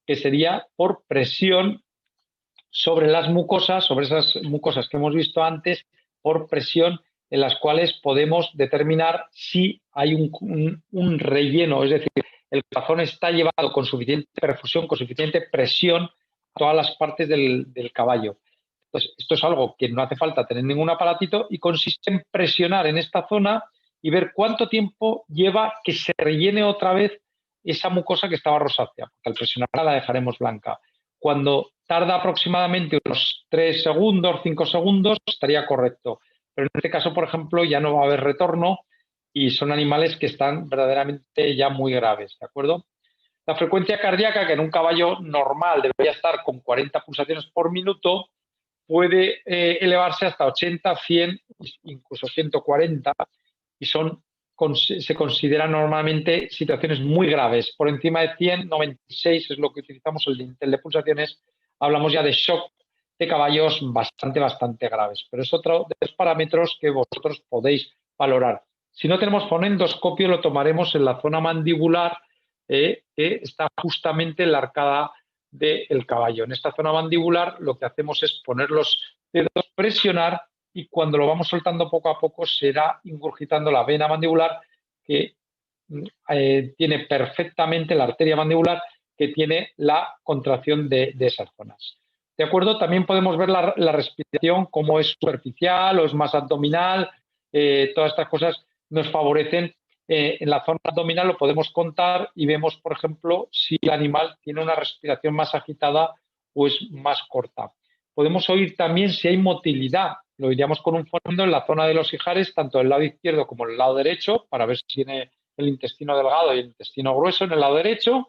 que sería por presión sobre las mucosas, sobre esas mucosas que hemos visto antes, por presión en las cuales podemos determinar si hay un relleno, es decir, el corazón está llevado con suficiente perfusión, con suficiente presión a todas las partes del caballo. Entonces, esto es algo que no hace falta tener ningún aparatito y consiste en presionar en esta zona y ver cuánto tiempo lleva que se rellene otra vez esa mucosa que estaba rosácea, porque al presionarla la dejaremos blanca. Cuando tarda aproximadamente unos 3 segundos, 5 segundos, estaría correcto. Pero en este caso, por ejemplo, ya no va a haber retorno y son animales que están verdaderamente ya muy graves, ¿de acuerdo? La frecuencia cardíaca, que en un caballo normal debería estar con 40 pulsaciones por minuto, puede elevarse hasta 80, 100, incluso 140, y se consideran normalmente situaciones muy graves. Por encima de 100, 96 es lo que utilizamos el dintel de pulsaciones. Hablamos ya de shock de caballos bastante, bastante graves. Pero es otro de los parámetros que vosotros podéis valorar. Si no tenemos fonendoscopio, lo tomaremos en la zona mandibular, que está justamente en la arcada del caballo. En esta zona mandibular lo que hacemos es poner los dedos, presionar y cuando lo vamos soltando poco a poco se irá ingurgitando la vena mandibular que tiene perfectamente la arteria mandibular que tiene la contracción de esas zonas. ¿De acuerdo? También podemos ver la respiración, cómo es superficial o es más abdominal. Todas estas cosas nos favorecen. En la zona abdominal lo podemos contar y vemos, por ejemplo, si el animal tiene una respiración más agitada o es más corta. Podemos oír también si hay motilidad. Lo iríamos con un fonendo en la zona de los ijares, tanto del lado izquierdo como el lado derecho, para ver si tiene el intestino delgado y el intestino grueso en el lado derecho.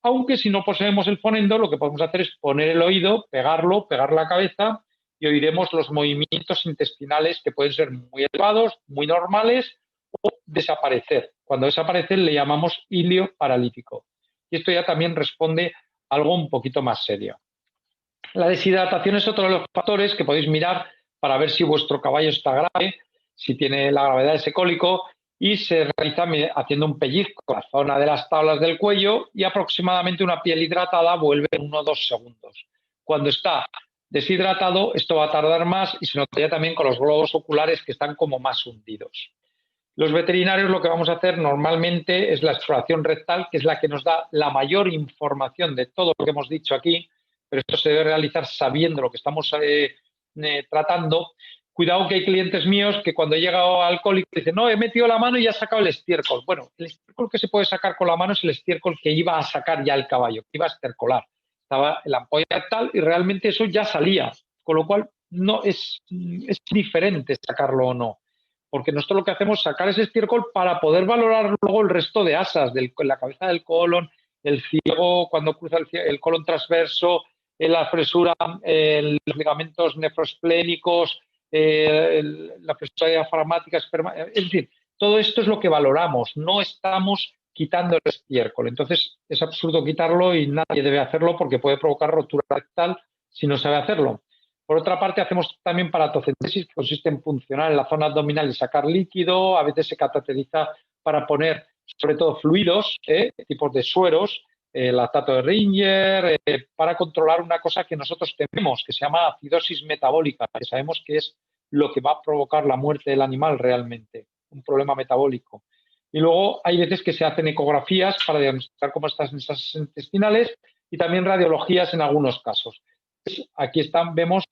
Aunque si no poseemos el fonendo, lo que podemos hacer es poner el oído, pegar la cabeza y oiremos los movimientos intestinales que pueden ser muy elevados, muy normales o desaparecer. Cuando desaparecen le llamamos hilio paralítico. Y esto ya también responde a algo un poquito más serio. La deshidratación es otro de los factores que podéis mirar para ver si vuestro caballo está grave, si tiene la gravedad de ese cólico, y se realiza haciendo un pellizco en la zona de las tablas del cuello y aproximadamente una piel hidratada vuelve en 1 o 2 segundos. Cuando está deshidratado, esto va a tardar más y se notaría también con los globos oculares que están como más hundidos. Los veterinarios lo que vamos a hacer normalmente es la exploración rectal, que es la que nos da la mayor información de todo lo que hemos dicho aquí, pero esto se debe realizar sabiendo lo que estamos tratando. Cuidado que hay clientes míos que cuando he llegado al cólico dicen, no, he metido la mano y ya he sacado el estiércol. Bueno, el estiércol que se puede sacar con la mano es el estiércol que iba a sacar ya el caballo, que iba a estercolar. Estaba en la ampolla rectal y realmente eso ya salía, con lo cual no es diferente sacarlo o no. Porque nosotros lo que hacemos es sacar ese estiércol para poder valorar luego el resto de asas, la cabeza del colon, el ciego cuando cruza el colon transverso, la fresura, los ligamentos nefroesplénicos, la fresura diafragmática, es decir, todo esto es lo que valoramos, no estamos quitando el estiércol. Entonces es absurdo quitarlo y nadie debe hacerlo porque puede provocar rotura rectal si no sabe hacerlo. Por otra parte, hacemos también paratocentesis, que consiste en funcionar en la zona abdominal y sacar líquido. A veces se cateteriza para poner sobre todo fluidos, tipos de sueros, lactato de Ringer, para controlar una cosa que nosotros tememos, que se llama acidosis metabólica, que sabemos que es lo que va a provocar la muerte del animal realmente, un problema metabólico. Y luego hay veces que se hacen ecografías para diagnosticar cómo están esas intestinales y también radiologías en algunos casos. Aquí vemos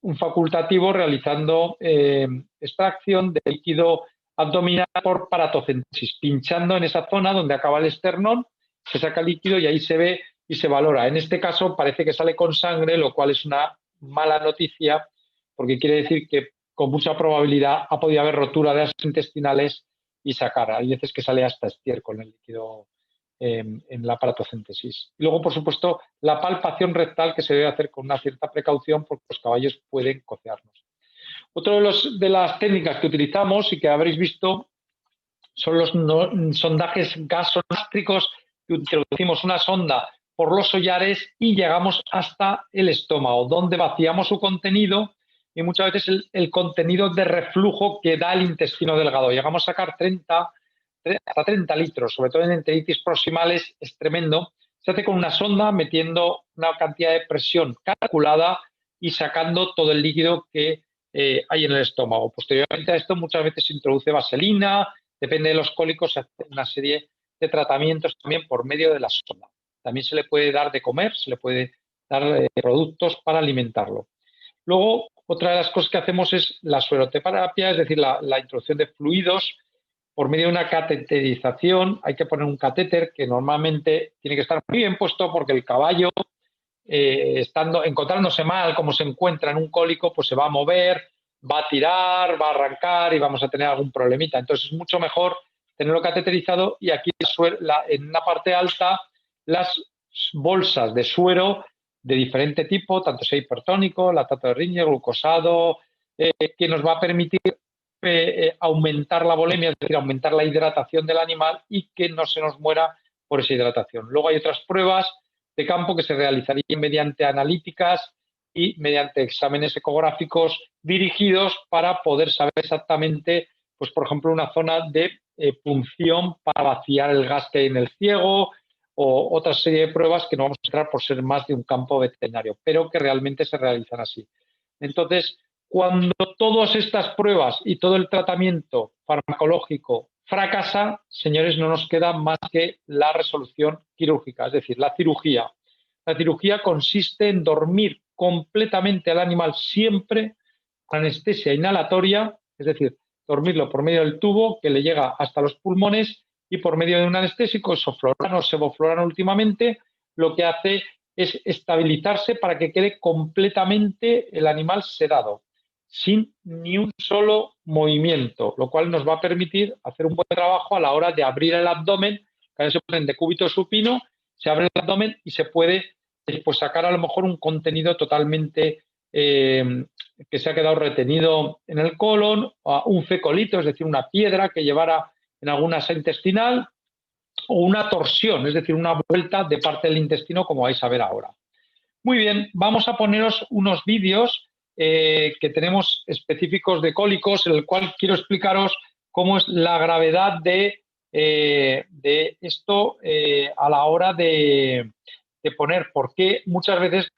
un facultativo realizando extracción de líquido abdominal por paratocentesis, pinchando en esa zona donde acaba el esternón, se saca el líquido y ahí se ve y se valora. En este caso parece que sale con sangre, lo cual es una mala noticia, porque quiere decir que con mucha probabilidad ha podido haber rotura de las intestinales y sacar. Hay veces que sale hasta estiércol en el líquido en la aparatocéntesis. Y luego, por supuesto, la palpación rectal, que se debe hacer con una cierta precaución porque los caballos pueden cocearnos. Otra de las técnicas que utilizamos y que habréis visto son los sondajes gasogástricos, que introducimos una sonda por los hollares y llegamos hasta el estómago, donde vaciamos su contenido y muchas veces el contenido de reflujo que da el intestino delgado. Llegamos a sacar hasta 30 litros, sobre todo en enteritis proximales, es tremendo. Se hace con una sonda metiendo una cantidad de presión calculada y sacando todo el líquido que hay en el estómago. Posteriormente a esto muchas veces se introduce vaselina, depende de los cólicos, se hace una serie de tratamientos también por medio de la sonda. También se le puede dar de comer, se le puede dar productos para alimentarlo. Luego, otra de las cosas que hacemos es la sueroterapia, es decir, la introducción de fluidos por medio de una cateterización. Hay que poner un catéter que normalmente tiene que estar muy bien puesto porque el caballo, encontrándose mal como se encuentra en un cólico, pues se va a mover, va a tirar, va a arrancar y vamos a tener algún problemita. Entonces es mucho mejor tenerlo cateterizado y aquí en una parte alta las bolsas de suero de diferente tipo, tanto sea hipertónico, lactato de Ringer, glucosado, que nos va a permitir aumentar la volemia, es decir, aumentar la hidratación del animal y que no se nos muera por esa hidratación. Luego hay otras pruebas de campo que se realizarían mediante analíticas y mediante exámenes ecográficos dirigidos para poder saber exactamente, pues por ejemplo, una zona de punción para vaciar el gas que hay en el ciego o otra serie de pruebas que no vamos a entrar por ser más de un campo veterinario, pero que realmente se realizan así. Entonces, cuando todas estas pruebas y todo el tratamiento farmacológico fracasa, señores, no nos queda más que la resolución quirúrgica, es decir, la cirugía. La cirugía consiste en dormir completamente al animal siempre con anestesia inhalatoria, es decir, dormirlo por medio del tubo que le llega hasta los pulmones y por medio de un anestésico, esoflorano o sevoflorano últimamente, lo que hace es estabilizarse para que quede completamente el animal sedado, sin ni un solo movimiento, lo cual nos va a permitir hacer un buen trabajo a la hora de abrir el abdomen. Cada vez se ponen decúbito supino, se abre el abdomen y se puede después sacar a lo mejor un contenido totalmente que se ha quedado retenido en el colon, un fecolito, es decir, una piedra que llevara en alguna asa intestinal, o una torsión, es decir, una vuelta de parte del intestino, como vais a ver ahora. Muy bien, vamos a poneros unos vídeos que tenemos específicos de cólicos, en el cual quiero explicaros cómo es la gravedad de esto a la hora de poner, porque muchas veces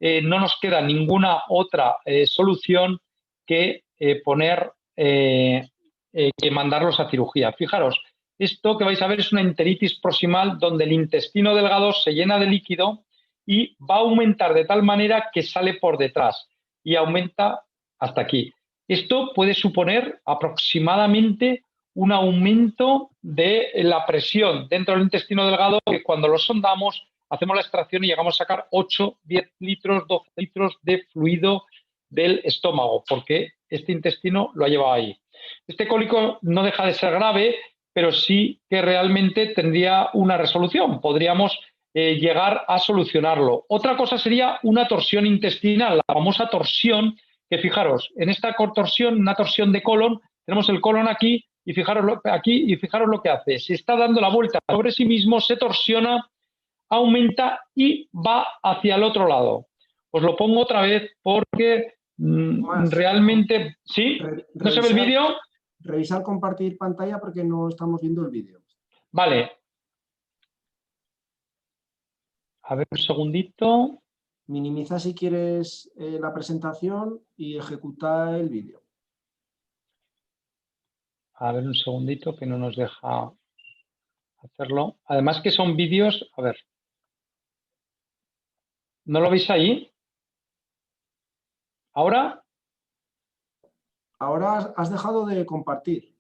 no nos queda ninguna otra solución que poner, que mandarlos a cirugía. Fijaros, esto que vais a ver es una enteritis proximal donde el intestino delgado se llena de líquido y va a aumentar de tal manera que sale por detrás y aumenta hasta aquí. Esto puede suponer aproximadamente un aumento de la presión dentro del intestino delgado, que cuando lo sondamos hacemos la extracción y llegamos a sacar 8, 10 litros, 12 litros de fluido del estómago, porque este intestino lo ha llevado ahí. Este cólico no deja de ser grave, pero sí que realmente tendría una resolución. Podríamos llegar a solucionarlo. Otra cosa sería una torsión intestinal, la famosa torsión, que fijaros, en esta torsión, una torsión de colon, tenemos el colon aquí y fijaros aquí y fijaros lo que hace. Se está dando la vuelta sobre sí mismo, se torsiona, aumenta y va hacia el otro lado. Os lo pongo otra vez porque realmente... ¿Sí? ¿No se ve el vídeo? revisar compartir pantalla porque no estamos viendo el vídeo. Vale. A ver, un segundito. Minimiza si quieres la presentación y ejecuta el vídeo. A ver, un segundito que no nos deja hacerlo. Además que son vídeos, a ver. ¿No lo veis ahí? ¿Ahora? Ahora has dejado de compartir.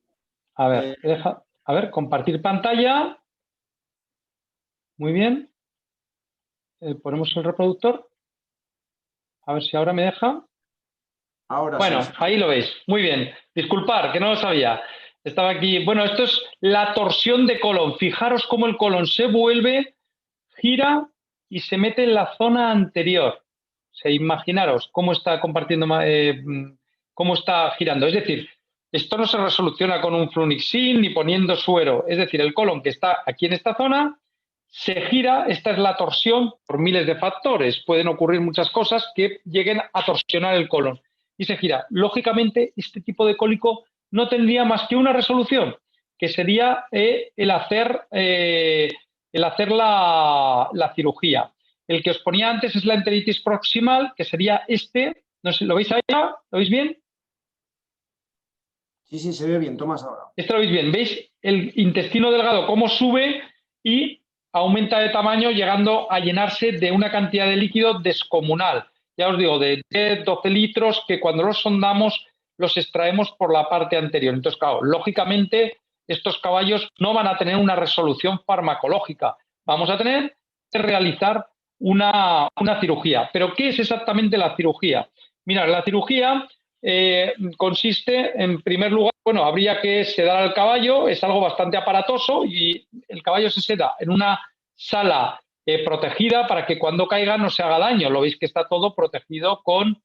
A ver, a ver, compartir pantalla. Muy bien. Ponemos el reproductor. A ver si ahora me deja. Ahora bueno, sí. ahí lo veis. Muy bien. Disculpar, que no lo sabía. Estaba aquí. Bueno, esto es la torsión de colon. Fijaros cómo el colon se vuelve, gira y se mete en la zona anterior. O sea, imaginaros cómo está compartiendo, cómo está girando. Es decir, esto no se resoluciona con un flunixin ni poniendo suero. Es decir, el colon que está aquí en esta zona se gira. Esta es la torsión por miles de factores. Pueden ocurrir muchas cosas que lleguen a torsionar el colon. Y se gira. Lógicamente, este tipo de cólico no tendría más que una resolución, que sería el hacer la cirugía. El que os ponía antes es la enteritis proximal, que sería este. No sé, ¿lo veis ahí? ¿Lo veis bien? Sí, sí, se ve bien. Tomás ahora. Esto lo veis bien. ¿Veis el intestino delgado cómo sube y aumenta de tamaño, llegando a llenarse de una cantidad de líquido descomunal? Ya os digo, de 10, 12 litros, que cuando los sondamos los extraemos por la parte anterior. Entonces, claro, lógicamente estos caballos no van a tener una resolución farmacológica. Vamos a tener que realizar una cirugía. ¿Pero qué es exactamente la cirugía? Mirad, la cirugía consiste, en primer lugar, bueno, habría que sedar al caballo. Es algo bastante aparatoso y el caballo se seda en una sala protegida para que cuando caiga no se haga daño. Lo veis que está todo protegido con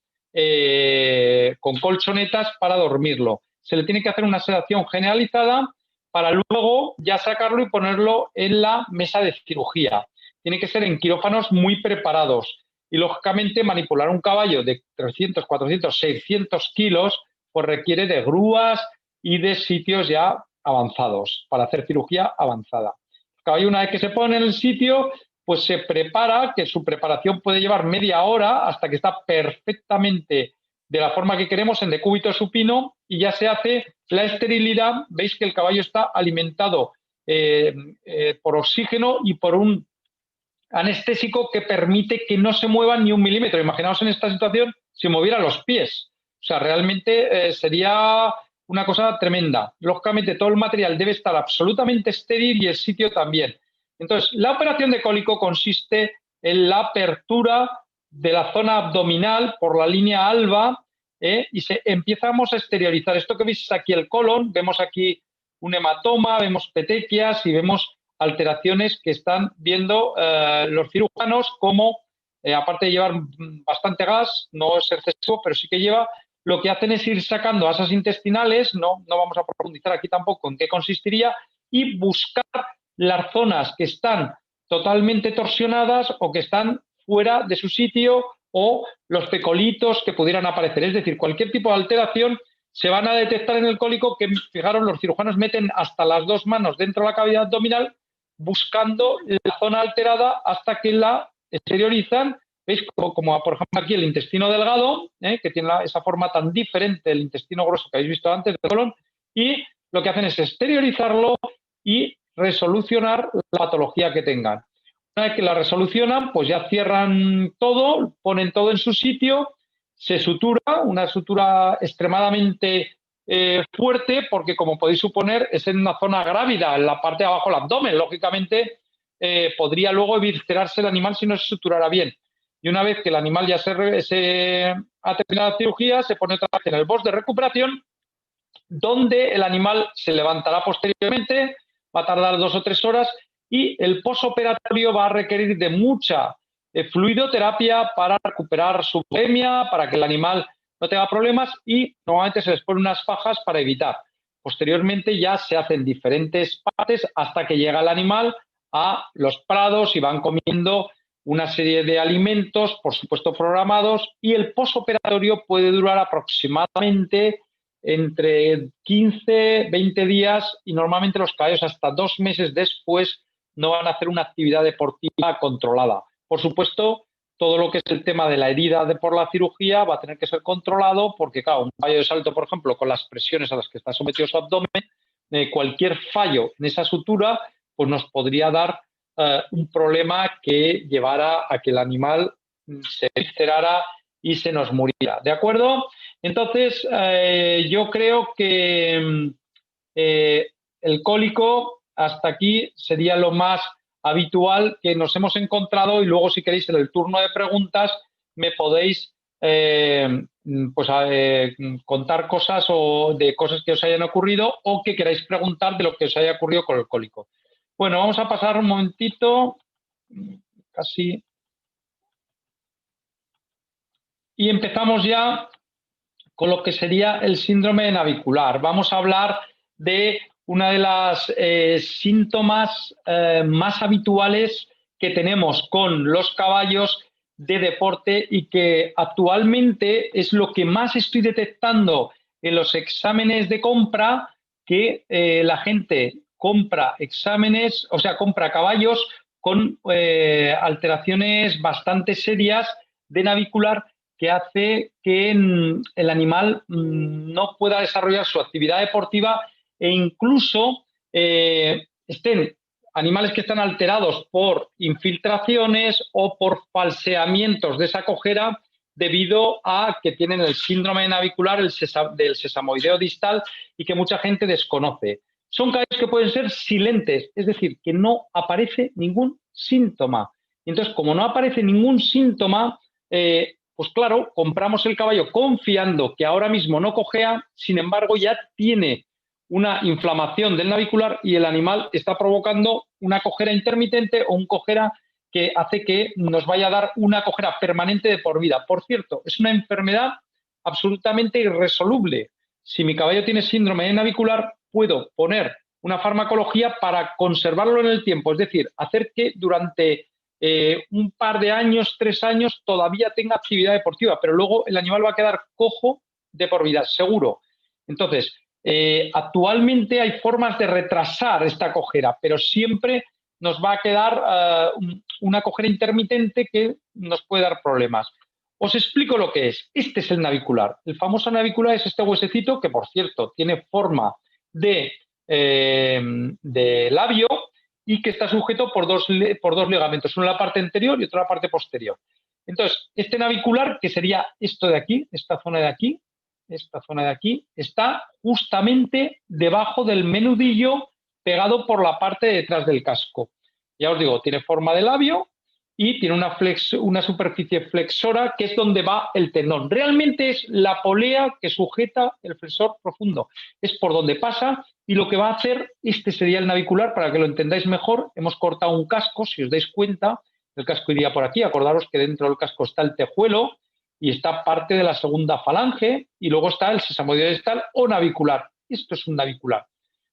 colchonetas para dormirlo. Se le tiene que hacer una sedación generalizada para luego ya sacarlo y ponerlo en la mesa de cirugía. Tiene que ser en quirófanos muy preparados. Y, lógicamente, manipular un caballo de 300, 400, 600 kilos pues requiere de grúas y de sitios ya avanzados para hacer cirugía avanzada. El caballo, una vez que se pone en el sitio, pues se prepara, que su preparación puede llevar media hora hasta que está perfectamente de la forma que queremos, en decúbito supino, y ya se hace la esterilidad. Veis que el caballo está alimentado por oxígeno y por un anestésico que permite que no se muevan ni un milímetro. Imaginaos en esta situación si moviera los pies. O sea, realmente sería una cosa tremenda. Lógicamente, todo el material debe estar absolutamente estéril y el sitio también. Entonces, la operación de cólico consiste en la apertura de la zona abdominal por la línea alba y empezamos a exteriorizar. Esto que veis es aquí el colon, vemos aquí un hematoma, vemos petequias y vemos alteraciones que están viendo los cirujanos, como aparte de llevar bastante gas, no es excesivo, pero sí que lleva, lo que hacen es ir sacando asas intestinales. No vamos a profundizar aquí tampoco en qué consistiría, y buscar las zonas que están totalmente torsionadas o que están fuera de su sitio, o los pecolitos que pudieran aparecer. Es decir, cualquier tipo de alteración se van a detectar en el cólico, que, fijaros, los cirujanos meten hasta las dos manos dentro de la cavidad abdominal buscando la zona alterada hasta que la exteriorizan. ¿Veis? Como por ejemplo aquí el intestino delgado, que tiene esa forma tan diferente del intestino grueso que habéis visto antes del colon, y lo que hacen es exteriorizarlo y resolucionar la patología que tengan. Una vez que la resolucionan, pues ya cierran todo, ponen todo en su sitio, se sutura, una sutura extremadamente fuerte, porque, como podéis suponer, es en una zona grávida, en la parte de abajo del abdomen. Lógicamente, podría luego eviscerarse el animal si no se suturara bien. Y una vez que el animal ya ha terminado la cirugía, se pone otra vez en el box de recuperación, donde el animal se levantará posteriormente, va a tardar 2 o 3 horas, y el posoperatorio va a requerir de mucha fluidoterapia para recuperar su glicemia, para que el animal no tenga problemas, y normalmente se les pone unas fajas para evitar. Posteriormente ya se hacen diferentes partes hasta que llega el animal a los prados y van comiendo una serie de alimentos, por supuesto programados, y el posoperatorio puede durar aproximadamente entre 15, 20 días y normalmente los caballos hasta 2 meses después no van a hacer una actividad deportiva controlada. Por supuesto, todo lo que es el tema de la herida por la cirugía va a tener que ser controlado porque, claro, un caballo de salto, por ejemplo, con las presiones a las que está sometido su abdomen, cualquier fallo en esa sutura pues nos podría dar un problema que llevara a que el animal se viscerara y se nos muriera. ¿De acuerdo? Entonces, yo creo que el cólico hasta aquí sería lo más habitual que nos hemos encontrado y luego, si queréis, en el turno de preguntas me podéis contar cosas o de cosas que os hayan ocurrido o que queráis preguntar de lo que os haya ocurrido con el cólico. Bueno, vamos a pasar un momentito, casi, y empezamos ya con lo que sería el síndrome navicular. Vamos a hablar de una de las síntomas más habituales que tenemos con los caballos de deporte y que actualmente es lo que más estoy detectando en los exámenes de compra, que la gente compra exámenes, o sea, compra caballos con alteraciones bastante serias de navicular que hace que el animal no pueda desarrollar su actividad deportiva e incluso estén animales que están alterados por infiltraciones o por falseamientos de esa cojera debido a que tienen el síndrome navicular del sesamoideo distal y que mucha gente desconoce. Son caballos que pueden ser silentes, es decir, que no aparece ningún síntoma. Y entonces, como no aparece ningún síntoma, pues claro, compramos el caballo confiando que ahora mismo no cojea, sin embargo ya tiene una inflamación del navicular y el animal está provocando una cojera intermitente o un cojera que hace que nos vaya a dar una cojera permanente de por vida. Por cierto, es una enfermedad absolutamente irresoluble. Si mi caballo tiene síndrome navicular, puedo poner una farmacología para conservarlo en el tiempo, es decir, hacer que durante un par de años, 3 años, todavía tenga actividad deportiva, pero luego el animal va a quedar cojo de por vida, seguro. Entonces, actualmente hay formas de retrasar esta cojera, pero siempre nos va a quedar una cojera intermitente que nos puede dar problemas. Os explico lo que es. Este es el navicular. El famoso navicular es este huesecito que, por cierto, tiene forma de labio y que está sujeto por dos ligamentos, uno en la parte anterior y otro en la parte posterior. Entonces, este navicular, que sería esto de aquí, esta zona de aquí, está justamente debajo del menudillo, pegado por la parte de detrás del casco. Ya os digo, tiene forma de labio y tiene una superficie flexora, que es donde va el tendón. Realmente es la polea que sujeta el flexor profundo. Es por donde pasa y lo que va a hacer, este sería el navicular, para que lo entendáis mejor. Hemos cortado un casco, si os dais cuenta, el casco iría por aquí. Acordaros que dentro del casco está el tejuelo y está parte de la segunda falange y luego está el sesamoideo distal o navicular. Esto es un navicular.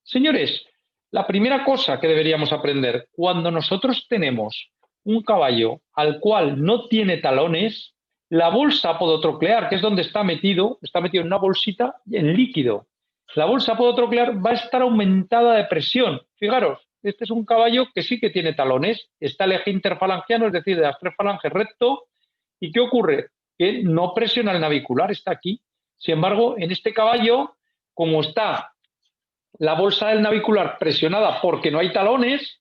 Señores, la primera cosa que deberíamos aprender, cuando nosotros tenemos un caballo al cual no tiene talones, la bolsa podotroclear, que es donde está metido en una bolsita en líquido. La bolsa podotroclear va a estar aumentada de presión. Fijaros, este es un caballo que sí que tiene talones, está el eje interfalangiano, es decir, de las 3 falanges recto. ¿Y qué ocurre? Que no presiona el navicular, está aquí. Sin embargo, en este caballo, como está la bolsa del navicular presionada porque no hay talones,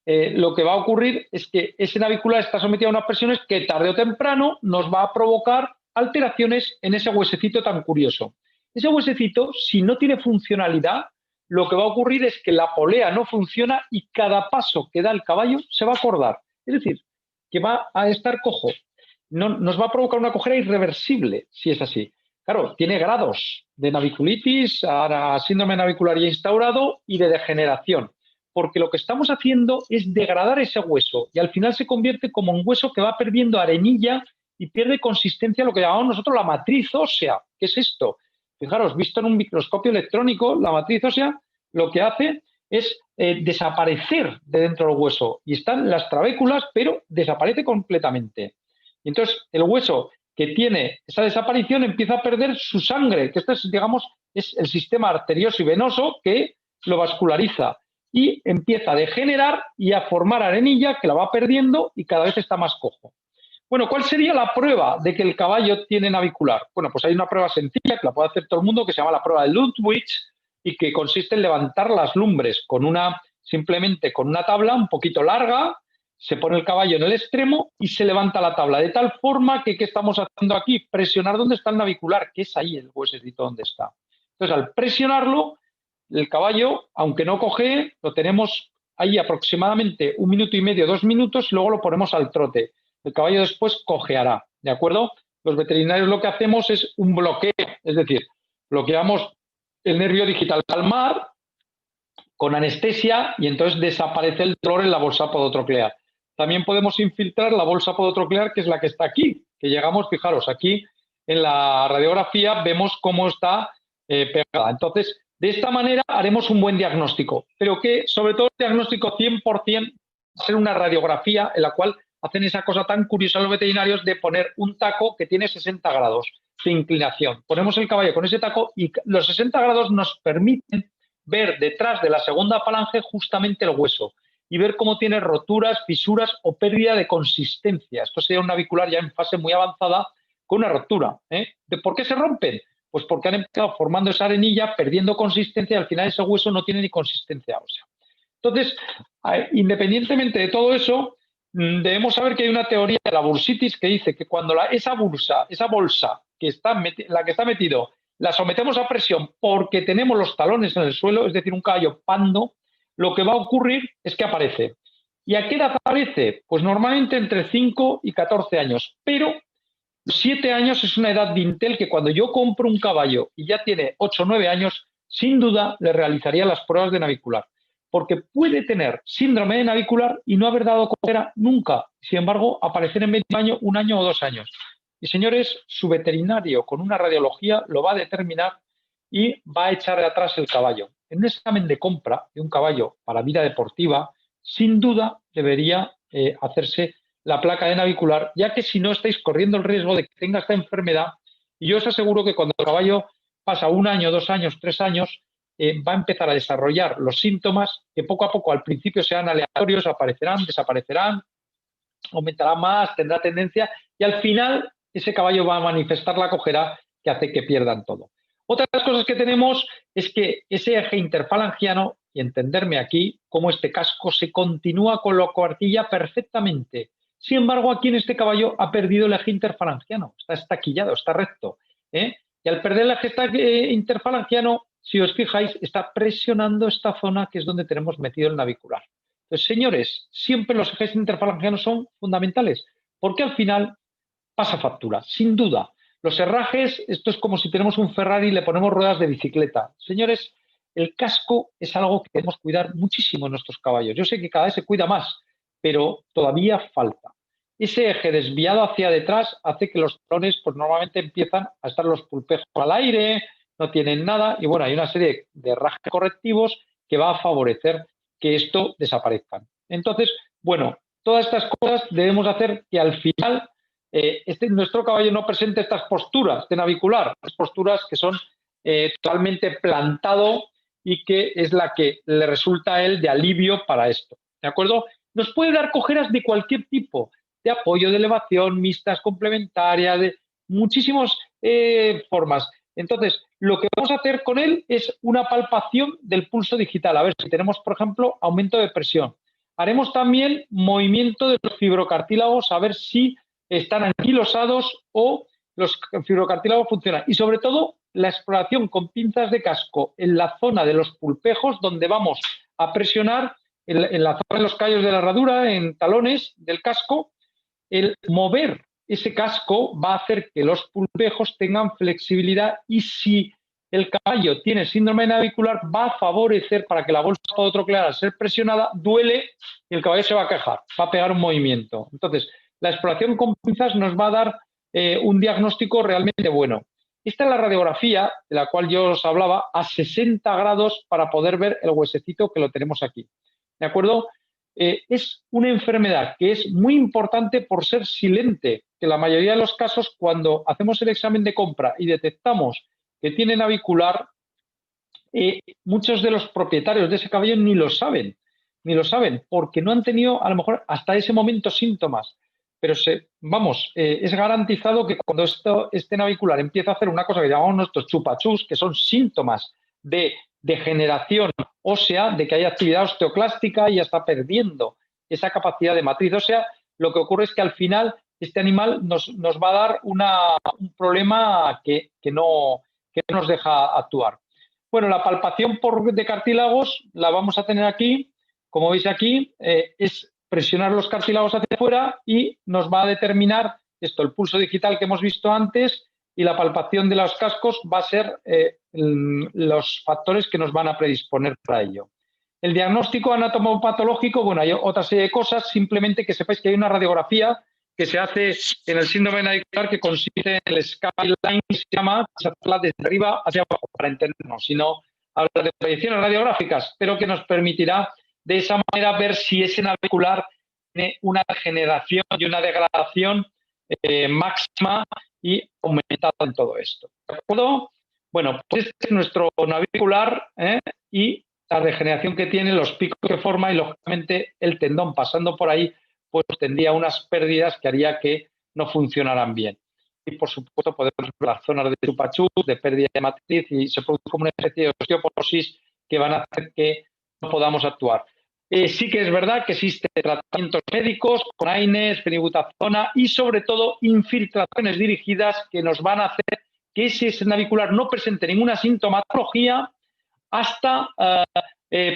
lo que va a ocurrir es que ese navicular está sometido a unas presiones que tarde o temprano nos va a provocar alteraciones en ese huesecito tan curioso. Ese huesecito, si no tiene funcionalidad, lo que va a ocurrir es que la polea no funciona y cada paso que da el caballo se va a acordar. Es decir, que va a estar cojo. No, nos va a provocar una cojera irreversible, si es así. Claro, tiene grados de naviculitis a síndrome navicular ya instaurado y de degeneración, porque lo que estamos haciendo es degradar ese hueso y al final se convierte como un hueso que va perdiendo arenilla y pierde consistencia, lo que llamamos nosotros la matriz ósea. ¿Qué es esto? Fijaros, visto en un microscopio electrónico, la matriz ósea lo que hace es desaparecer de dentro del hueso y están las trabéculas, pero desaparece completamente. Y entonces el hueso que tiene esa desaparición empieza a perder su sangre, que esto es, digamos, es el sistema arterioso y venoso que lo vasculariza y empieza a degenerar y a formar arenilla que la va perdiendo y cada vez está más cojo. Bueno, ¿cuál sería la prueba de que el caballo tiene navicular? Bueno, pues hay una prueba sencilla que la puede hacer todo el mundo que se llama la prueba de Ludwig y que consiste en levantar las lumbres simplemente con una tabla un poquito larga, se pone el caballo en el extremo y se levanta la tabla, de tal forma que, ¿qué estamos haciendo aquí? Presionar donde está el navicular, que es ahí el huesecito donde está. Entonces, al presionarlo, el caballo, aunque no coge, lo tenemos ahí aproximadamente 1 minuto y medio, 2 minutos, y luego lo ponemos al trote. El caballo después cojeará, ¿de acuerdo? Los veterinarios lo que hacemos es un bloqueo, es decir, bloqueamos el nervio digital palmar con anestesia y entonces desaparece el dolor en la bolsa podotroclear. También podemos infiltrar la bolsa podotroclear, que es la que está aquí, que llegamos, fijaros, aquí en la radiografía vemos cómo está pegada. Entonces, de esta manera haremos un buen diagnóstico, pero que sobre todo el diagnóstico 100% va a ser una radiografía en la cual hacen esa cosa tan curiosa los veterinarios de poner un taco que tiene 60 grados de inclinación. Ponemos el caballo con ese taco y los 60 grados nos permiten ver detrás de la segunda falange justamente el hueso y ver cómo tiene roturas, fisuras o pérdida de consistencia. Esto sería un navicular ya en fase muy avanzada con una rotura. ¿Por qué se rompen? Pues porque han empezado formando esa arenilla, perdiendo consistencia y al final ese hueso no tiene ni consistencia ósea. Entonces, independientemente de todo eso, debemos saber que hay una teoría de la bursitis que dice que cuando esa bolsa que está la que está metido, la sometemos a presión porque tenemos los talones en el suelo, es decir, un caballo pando, lo que va a ocurrir es que aparece. ¿Y a qué edad aparece? Pues normalmente entre 5 y 14 años, pero 7 años es una edad de Intel que cuando yo compro un caballo y ya tiene 8 o 9 años, sin duda le realizaría las pruebas de navicular, porque puede tener síndrome de navicular y no haber dado cojera nunca, sin embargo, aparecer en medio año, 1 año o 2 años. Y señores, su veterinario con una radiología lo va a determinar y va a echar de atrás el caballo. En un examen de compra de un caballo para vida deportiva, sin duda debería hacerse la placa de navicular, ya que si no estáis corriendo el riesgo de que tenga esta enfermedad, y yo os aseguro que cuando el caballo pasa 1 año, 2 años, 3 años, va a empezar a desarrollar los síntomas que poco a poco al principio serán aleatorios, aparecerán, desaparecerán, aumentará más, tendrá tendencia y al final ese caballo va a manifestar la cojera que hace que pierdan todo. Otra de las cosas que tenemos es que ese eje interfalangiano, y entenderme aquí, como este casco se continúa con la coartilla perfectamente. Sin embargo, aquí en este caballo ha perdido el eje interfalangiano, está estaquillado, está recto. Y al perder el eje interfalangiano, si os fijáis, está presionando esta zona que es donde tenemos metido el navicular. Entonces, señores, siempre los ejes interfalangianos son fundamentales, porque al final pasa factura, sin duda. Los herrajes, esto es como si tenemos un Ferrari y le ponemos ruedas de bicicleta. Señores, el casco es algo que debemos cuidar muchísimo en nuestros caballos. Yo sé que cada vez se cuida más, pero todavía falta. Ese eje desviado hacia detrás hace que los talones pues, normalmente empiezan a estar los pulpejos al aire, no tienen nada y bueno, hay una serie de herrajes correctivos que va a favorecer que esto desaparezca. Entonces, bueno, todas estas cosas debemos hacer que al final nuestro caballo no presente estas posturas de navicular, estas posturas que son totalmente plantado y que es la que le resulta a él de alivio para esto. ¿De acuerdo? Nos puede dar cojeras de cualquier tipo, de apoyo, de elevación, mixtas, complementarias, de muchísimas formas. Entonces, lo que vamos a hacer con él es una palpación del pulso digital. A ver si tenemos, por ejemplo, aumento de presión. Haremos también movimiento de los fibrocartílagos, a ver si están anquilosados o los fibrocartílagos funcionan. Y sobre todo, la exploración con pinzas de casco en la zona de los pulpejos, donde vamos a presionar en la zona de los callos de la herradura, en talones del casco. El mover ese casco va a hacer que los pulpejos tengan flexibilidad y si el caballo tiene síndrome navicular va a favorecer para que la bolsa podotroclear al ser presionada duele y el caballo se va a quejar, va a pegar un movimiento. Entonces, la exploración con pinzas nos va a dar un diagnóstico realmente bueno. Esta es la radiografía de la cual yo os hablaba a 60 grados para poder ver el huesecito que lo tenemos aquí. ¿De acuerdo? es una enfermedad que es muy importante por ser silente, que la mayoría de los casos cuando hacemos el examen de compra y detectamos que tiene navicular, muchos de los propietarios de ese caballo ni lo saben, porque no han tenido a lo mejor hasta ese momento síntomas. Pero es garantizado que cuando este navicular empieza a hacer una cosa que llamamos nuestros chupachús, que son síntomas de degeneración ósea, de que hay actividad osteoclástica y ya está perdiendo esa capacidad de matriz ósea, lo que ocurre es que al final este animal nos va a dar un problema que no nos deja actuar. Bueno, la palpación de cartílagos la vamos a tener aquí. Como veis aquí, es presionar los cartílagos hacia afuera y nos va a determinar esto, el pulso digital que hemos visto antes, y la palpación de los cascos va a ser los factores que nos van a predisponer para ello. El diagnóstico anatomopatológico, bueno, hay otra serie de cosas, simplemente que sepáis que hay una radiografía que se hace en el síndrome navicular que consiste en el skyline, se llama, se hace desde arriba hacia abajo, para entendernos, si no habla de proyecciones radiográficas, pero que nos permitirá de esa manera ver si ese navicular tiene una degeneración y una degradación máxima y aumentada en todo esto. ¿De acuerdo? Bueno, pues este es nuestro navicular y la degeneración que tiene, los picos que forma y, lógicamente, el tendón pasando por ahí, pues tendría unas pérdidas que haría que no funcionaran bien. Y, por supuesto, podemos ver las zonas de chupachus, de pérdida de matriz, y se produce como una especie de osteoporosis que van a hacer que no podamos actuar. Sí que es verdad que existen tratamientos médicos con AINES, fenibutazona y, sobre todo, infiltraciones dirigidas que nos van a hacer que ese navicular no presente ninguna sintomatología hasta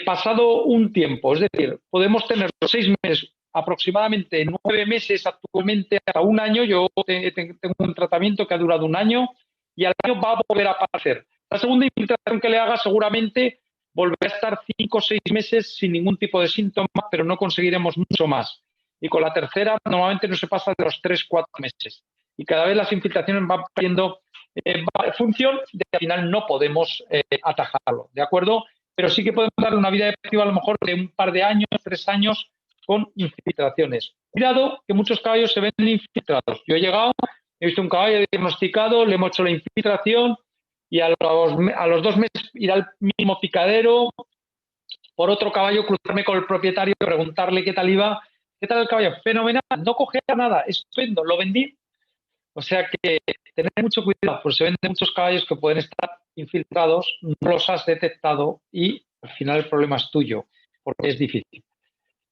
pasado un tiempo. Es decir, podemos tener 6 meses, aproximadamente 9 meses actualmente, hasta un año. Yo tengo un tratamiento que ha durado un año y al año va a volver a aparecer. La segunda infiltración que le haga seguramente volverá a estar 5 o 6 meses sin ningún tipo de síntoma, pero no conseguiremos mucho más. Y con la tercera normalmente no se pasa de los 3 o 4 meses. Y cada vez las infiltraciones van perdiendo función de que al final no podemos atajarlo, ¿de acuerdo? Pero sí que podemos darle una vida deportiva a lo mejor de un par de años, 3 años con infiltraciones. Cuidado que muchos caballos se ven infiltrados. Yo he llegado, he visto un caballo diagnosticado, le hemos hecho la infiltración y a los 2 meses ir al mismo picadero, por otro caballo, cruzarme con el propietario, preguntarle qué tal iba. ¿Qué tal el caballo? Fenomenal, no cogía nada, estupendo, lo vendí. O sea que tener mucho cuidado, pues se venden muchos caballos que pueden estar infiltrados, no los has detectado y al final el problema es tuyo, porque es difícil.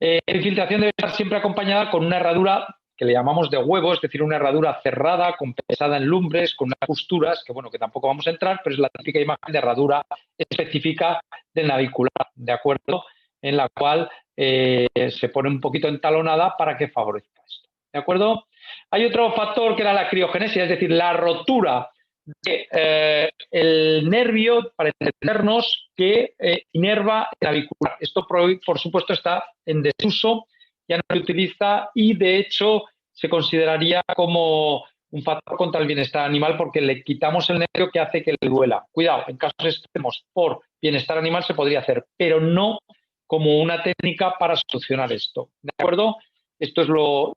La infiltración debe estar siempre acompañada con una herradura que le llamamos de huevo, es decir, una herradura cerrada, compensada en lumbres, con unas costuras, que bueno, que tampoco vamos a entrar, pero es la típica imagen de herradura específica del navicular, ¿de acuerdo? En la cual se pone un poquito entalonada para que favorezca esto, ¿de acuerdo? Hay otro factor que era la criogénesis, es decir, la rotura del nervio, para entendernos, que inerva el navicular. Esto, por supuesto, está en desuso, ya no se utiliza y, de hecho, se consideraría como un factor contra el bienestar animal porque le quitamos el nervio que hace que le duela. Cuidado, en casos extremos, por bienestar animal se podría hacer, pero no como una técnica para solucionar esto. ¿De acuerdo? Esto es lo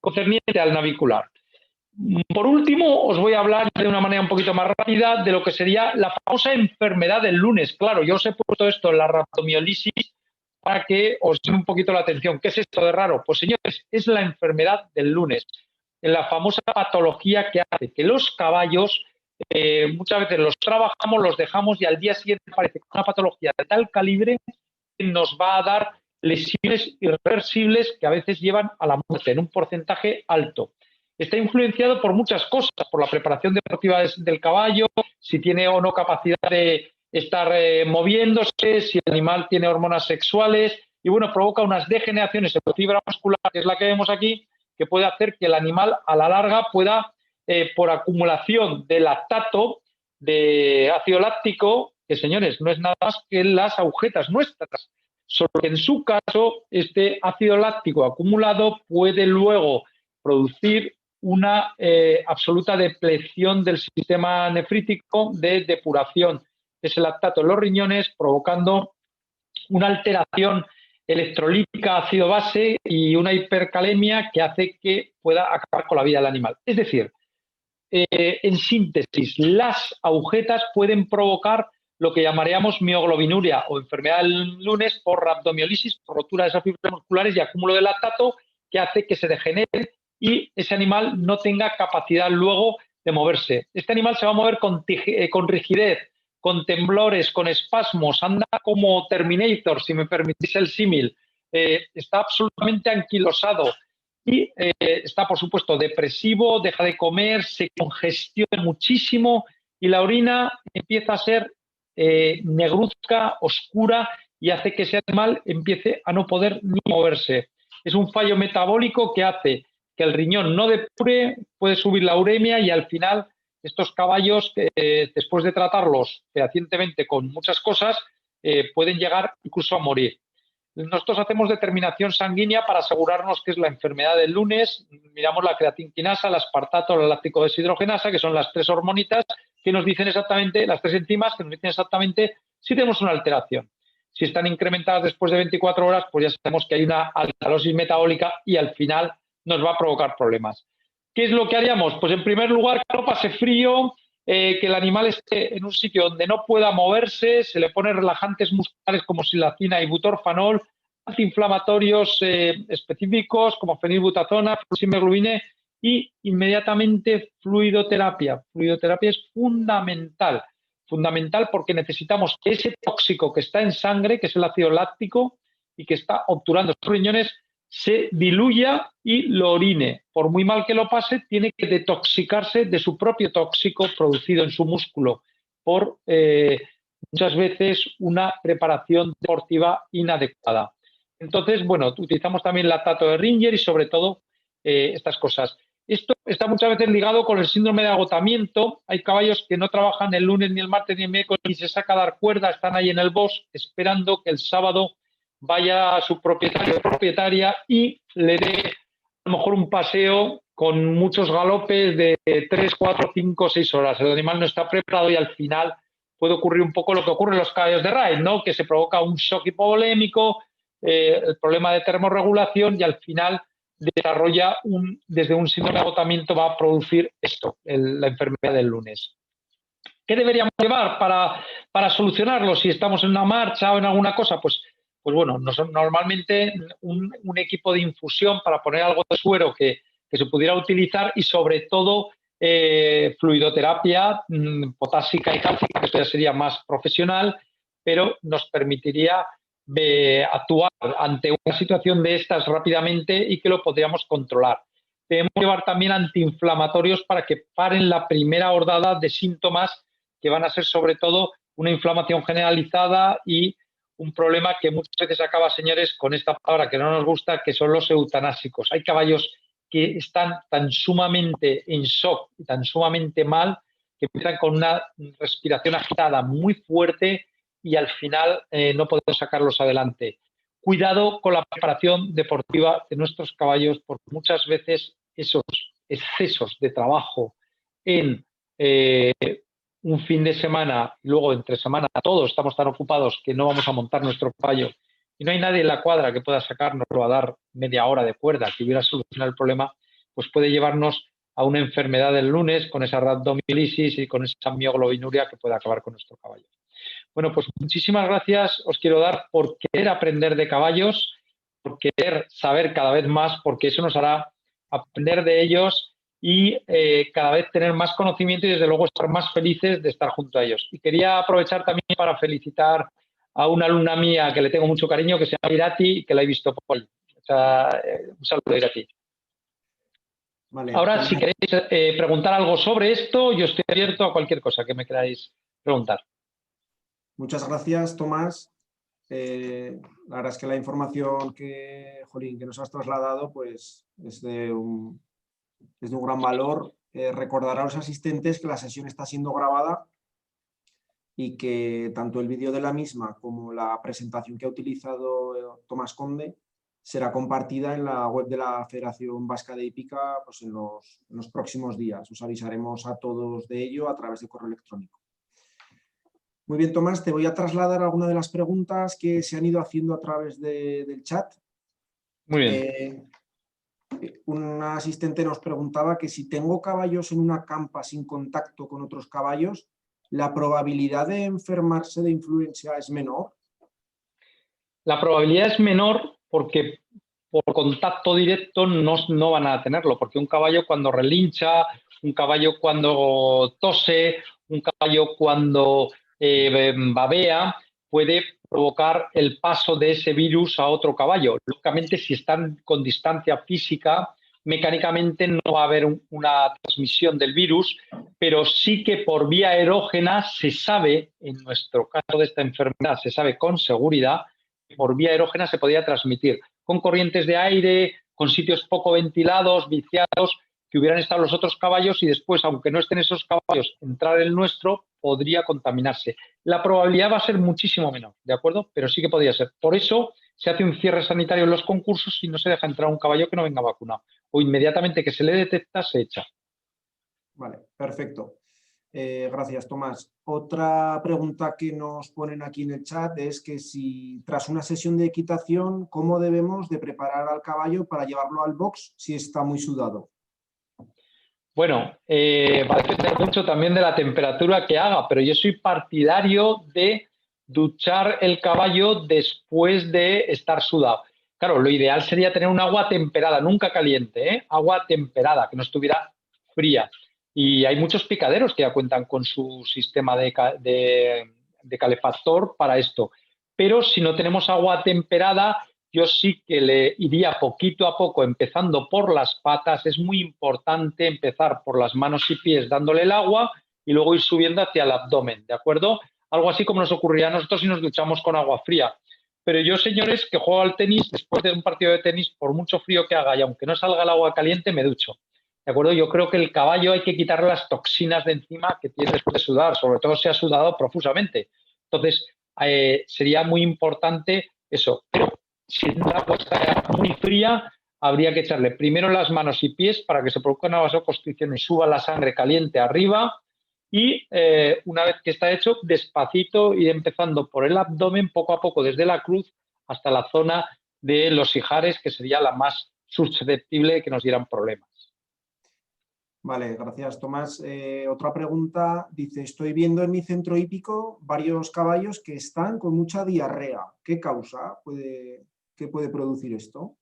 concerniente al navicular. Por último, os voy a hablar de una manera un poquito más rápida de lo que sería la famosa enfermedad del lunes. Claro, yo os he puesto esto en la rhabdomiolisis para que os llame un poquito la atención. ¿Qué es esto de raro? Pues, señores, es la enfermedad del lunes, la famosa patología que hace que los caballos muchas veces los trabajamos, los dejamos y al día siguiente aparece una patología de tal calibre que nos va a dar lesiones irreversibles que a veces llevan a la muerte en un porcentaje alto. Está influenciado por muchas cosas, por la preparación deportiva del caballo, si tiene o no capacidad de estar moviéndose, si el animal tiene hormonas sexuales y, bueno, provoca unas degeneraciones en la fibra muscular, que es la que vemos aquí, que puede hacer que el animal a la larga pueda, por acumulación de lactato, de ácido láctico, que, señores, no es nada más que las agujetas nuestras, solo que en su caso este ácido láctico acumulado puede luego producir una absoluta depleción del sistema nefrítico de depuración de ese lactato en los riñones, provocando una alteración electrolítica, ácido base y una hipercalemia que hace que pueda acabar con la vida del animal. Es decir, en síntesis, las agujetas pueden provocar lo que llamaríamos mioglobinuria o enfermedad del lunes por rhabdomiolisis, por rotura de esas fibras musculares y acúmulo de lactato que hace que se degenere y ese animal no tenga capacidad luego de moverse. Este animal se va a mover con rigidez, con temblores, con espasmos, anda como Terminator, si me permitís el símil, está absolutamente anquilosado y está, por supuesto, depresivo, deja de comer, se congestiona muchísimo y la orina empieza a ser negruzca, oscura y hace que ese animal empiece a no poder ni moverse. Es un fallo metabólico que hace que el riñón no depure, puede subir la uremia y al final estos caballos, después de tratarlos fehacientemente con muchas cosas, pueden llegar incluso a morir. Nosotros hacemos determinación sanguínea para asegurarnos que es la enfermedad del lunes. Miramos la creatinquinasa, el aspartato, la láctico deshidrogenasa, que son las tres hormonitas que nos dicen exactamente, las tres enzimas que nos dicen exactamente si tenemos una alteración. Si están incrementadas después de 24 horas, pues ya sabemos que hay una alcalosis metabólica y al final nos va a provocar problemas. ¿Qué es lo que haríamos? Pues en primer lugar, que no pase frío, que el animal esté en un sitio donde no pueda moverse, se le pone relajantes musculares como silacina y butorfanol, antiinflamatorios específicos como fenilbutazona, fluximeglobine y inmediatamente fluidoterapia. Fluidoterapia es fundamental, fundamental porque necesitamos que ese tóxico que está en sangre, que es el ácido láctico y que está obturando los riñones, se diluya y lo orine. Por muy mal que lo pase, tiene que detoxicarse de su propio tóxico producido en su músculo por muchas veces una preparación deportiva inadecuada. Entonces, bueno, utilizamos también lactato de Ringer y sobre todo estas cosas. Esto está muchas veces ligado con el síndrome de agotamiento. Hay caballos que no trabajan el lunes, ni el martes, ni el miércoles, ni se saca a dar cuerda, están ahí en el box esperando que el sábado vaya a su propietario o propietaria y le dé a lo mejor un paseo con muchos galopes de 3, 4, 5, 6 horas. El animal no está preparado y al final puede ocurrir un poco lo que ocurre en los caballos de raid, ¿no? Que se provoca un shock hipovolémico, el problema de termorregulación y al final desarrolla desde un síndrome de agotamiento va a producir esto, la enfermedad del lunes. ¿Qué deberíamos llevar para solucionarlo? Si estamos en una marcha o en alguna cosa, pues bueno, normalmente un equipo de infusión para poner algo de suero que se pudiera utilizar y sobre todo fluidoterapia potásica y cálcica, que esto ya sería más profesional, pero nos permitiría actuar ante una situación de estas rápidamente y que lo podríamos controlar. Debemos llevar también antiinflamatorios para que paren la primera hordada de síntomas que van a ser sobre todo una inflamación generalizada y un problema que muchas veces acaba, señores, con esta palabra que no nos gusta, que son los eutanásicos. Hay caballos que están tan sumamente en shock y tan sumamente mal que empiezan con una respiración agitada muy fuerte y al final no podemos sacarlos adelante. Cuidado con la preparación deportiva de nuestros caballos, porque muchas veces esos excesos de trabajo en un fin de semana, luego entre semana todos estamos tan ocupados que no vamos a montar nuestro caballo y no hay nadie en la cuadra que pueda sacárnoslo a dar media hora de cuerda que hubiera solucionado el problema, pues puede llevarnos a una enfermedad del lunes con esa rhabdomiolisis y con esa mioglobinuria que puede acabar con nuestro caballo. Bueno, pues muchísimas gracias os quiero dar por querer aprender de caballos, por querer saber cada vez más, porque eso nos hará aprender de ellos y cada vez tener más conocimiento y desde luego estar más felices de estar junto a ellos. Y quería aprovechar también para felicitar a una alumna mía que le tengo mucho cariño, que se llama Irati, y que la he visto por ahí. O sea, un saludo, Irati. Vale, ahora, si queréis preguntar algo sobre esto, yo estoy abierto a cualquier cosa que me queráis preguntar. Muchas gracias, Tomás. La verdad es que la información que nos has trasladado pues, es de un gran valor. Recordar a los asistentes que la sesión está siendo grabada y que tanto el vídeo de la misma como la presentación que ha utilizado Tomás Conde será compartida en la web de la Federación Vasca de Hípica pues en los próximos días. Os avisaremos a todos de ello a través de correo electrónico. Muy bien, Tomás, te voy a trasladar algunas de las preguntas que se han ido haciendo a través del chat. Muy bien. Un asistente nos preguntaba que si tengo caballos en una campa sin contacto con otros caballos, ¿la probabilidad de enfermarse de influenza es menor? La probabilidad es menor porque por contacto directo no van a tenerlo, porque un caballo cuando relincha, un caballo cuando tose, un caballo cuando babea, puede provocar el paso de ese virus a otro caballo. Lógicamente, si están con distancia física, mecánicamente no va a haber una transmisión del virus, pero sí que por vía aerógena se sabe, en nuestro caso de esta enfermedad, se sabe con seguridad que por vía aerógena se podía transmitir con corrientes de aire, con sitios poco ventilados, viciados, que hubieran estado los otros caballos y después, aunque no estén esos caballos, entrar el nuestro, podría contaminarse. La probabilidad va a ser muchísimo menor, ¿de acuerdo? Pero sí que podría ser. Por eso se hace un cierre sanitario en los concursos y no se deja entrar un caballo que no venga vacunado. O inmediatamente que se le detecta, se echa. Vale, perfecto. Gracias, Tomás. Otra pregunta que nos ponen aquí en el chat es que si tras una sesión de equitación, ¿cómo debemos de preparar al caballo para llevarlo al box si está muy sudado? Bueno, va a depender mucho también de la temperatura que haga, pero yo soy partidario de duchar el caballo después de estar sudado. Claro, lo ideal sería tener un agua temperada, nunca caliente, ¿eh? Agua temperada, que no estuviera fría. Y hay muchos picaderos que ya cuentan con su sistema de calefactor para esto. Pero si no tenemos agua temperada, yo sí que le iría poquito a poco, empezando por las patas. Es muy importante empezar por las manos y pies dándole el agua y luego ir subiendo hacia el abdomen, ¿de acuerdo? Algo así como nos ocurriría a nosotros si nos duchamos con agua fría. Pero yo, señores, que juego al tenis, después de un partido de tenis, por mucho frío que haga y aunque no salga el agua caliente, me ducho. ¿De acuerdo? Yo creo que el caballo hay que quitarle las toxinas de encima que tiene después de sudar, sobre todo si ha sudado profusamente. Entonces, sería muy importante eso. Pero si el agua está muy fría, habría que echarle primero las manos y pies para que se produzca una vasoconstricción y suba la sangre caliente arriba. Y una vez que está hecho, despacito ir empezando por el abdomen, poco a poco, desde la cruz hasta la zona de los ijares, que sería la más susceptible de que nos dieran problemas. Vale, gracias, Tomás. Otra pregunta dice, estoy viendo en mi centro hípico varios caballos que están con mucha diarrea. ¿Qué causa? ¿Qué puede producir esto?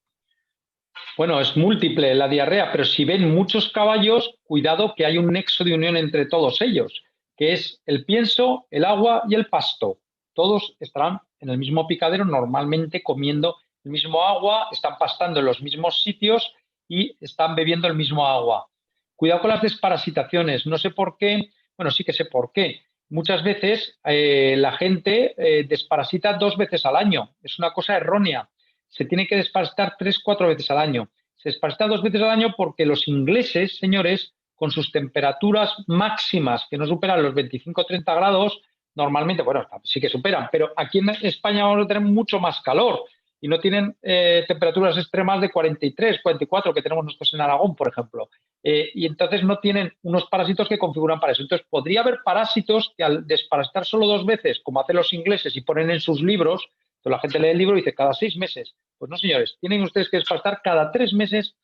Bueno, es múltiple la diarrea, pero si ven muchos caballos, cuidado que hay un nexo de unión entre todos ellos, que es el pienso, el agua y el pasto. Todos estarán en el mismo picadero, normalmente comiendo el mismo agua, están pastando en los mismos sitios y están bebiendo el mismo agua. Cuidado con las desparasitaciones. No sé por qué, bueno, sí que sé por qué. Muchas veces la gente desparasita 2 veces al año. Es una cosa errónea. Se tiene que desparasitar 3-4 veces al año. Se desparasita 2 veces al año porque los ingleses, señores, con sus temperaturas máximas que no superan los 25-30 grados, normalmente, bueno, sí que superan, pero aquí en España vamos a tener mucho más calor y no tienen temperaturas extremas de 43, 44 que tenemos nosotros en Aragón, por ejemplo. Y entonces no tienen unos parásitos que configuran para eso. Entonces podría haber parásitos que al desparasitar solo 2 veces, como hacen los ingleses y ponen en sus libros, la gente lee el libro y dice cada 6 meses. Pues no, señores, tienen ustedes que desparasitar cada 3 meses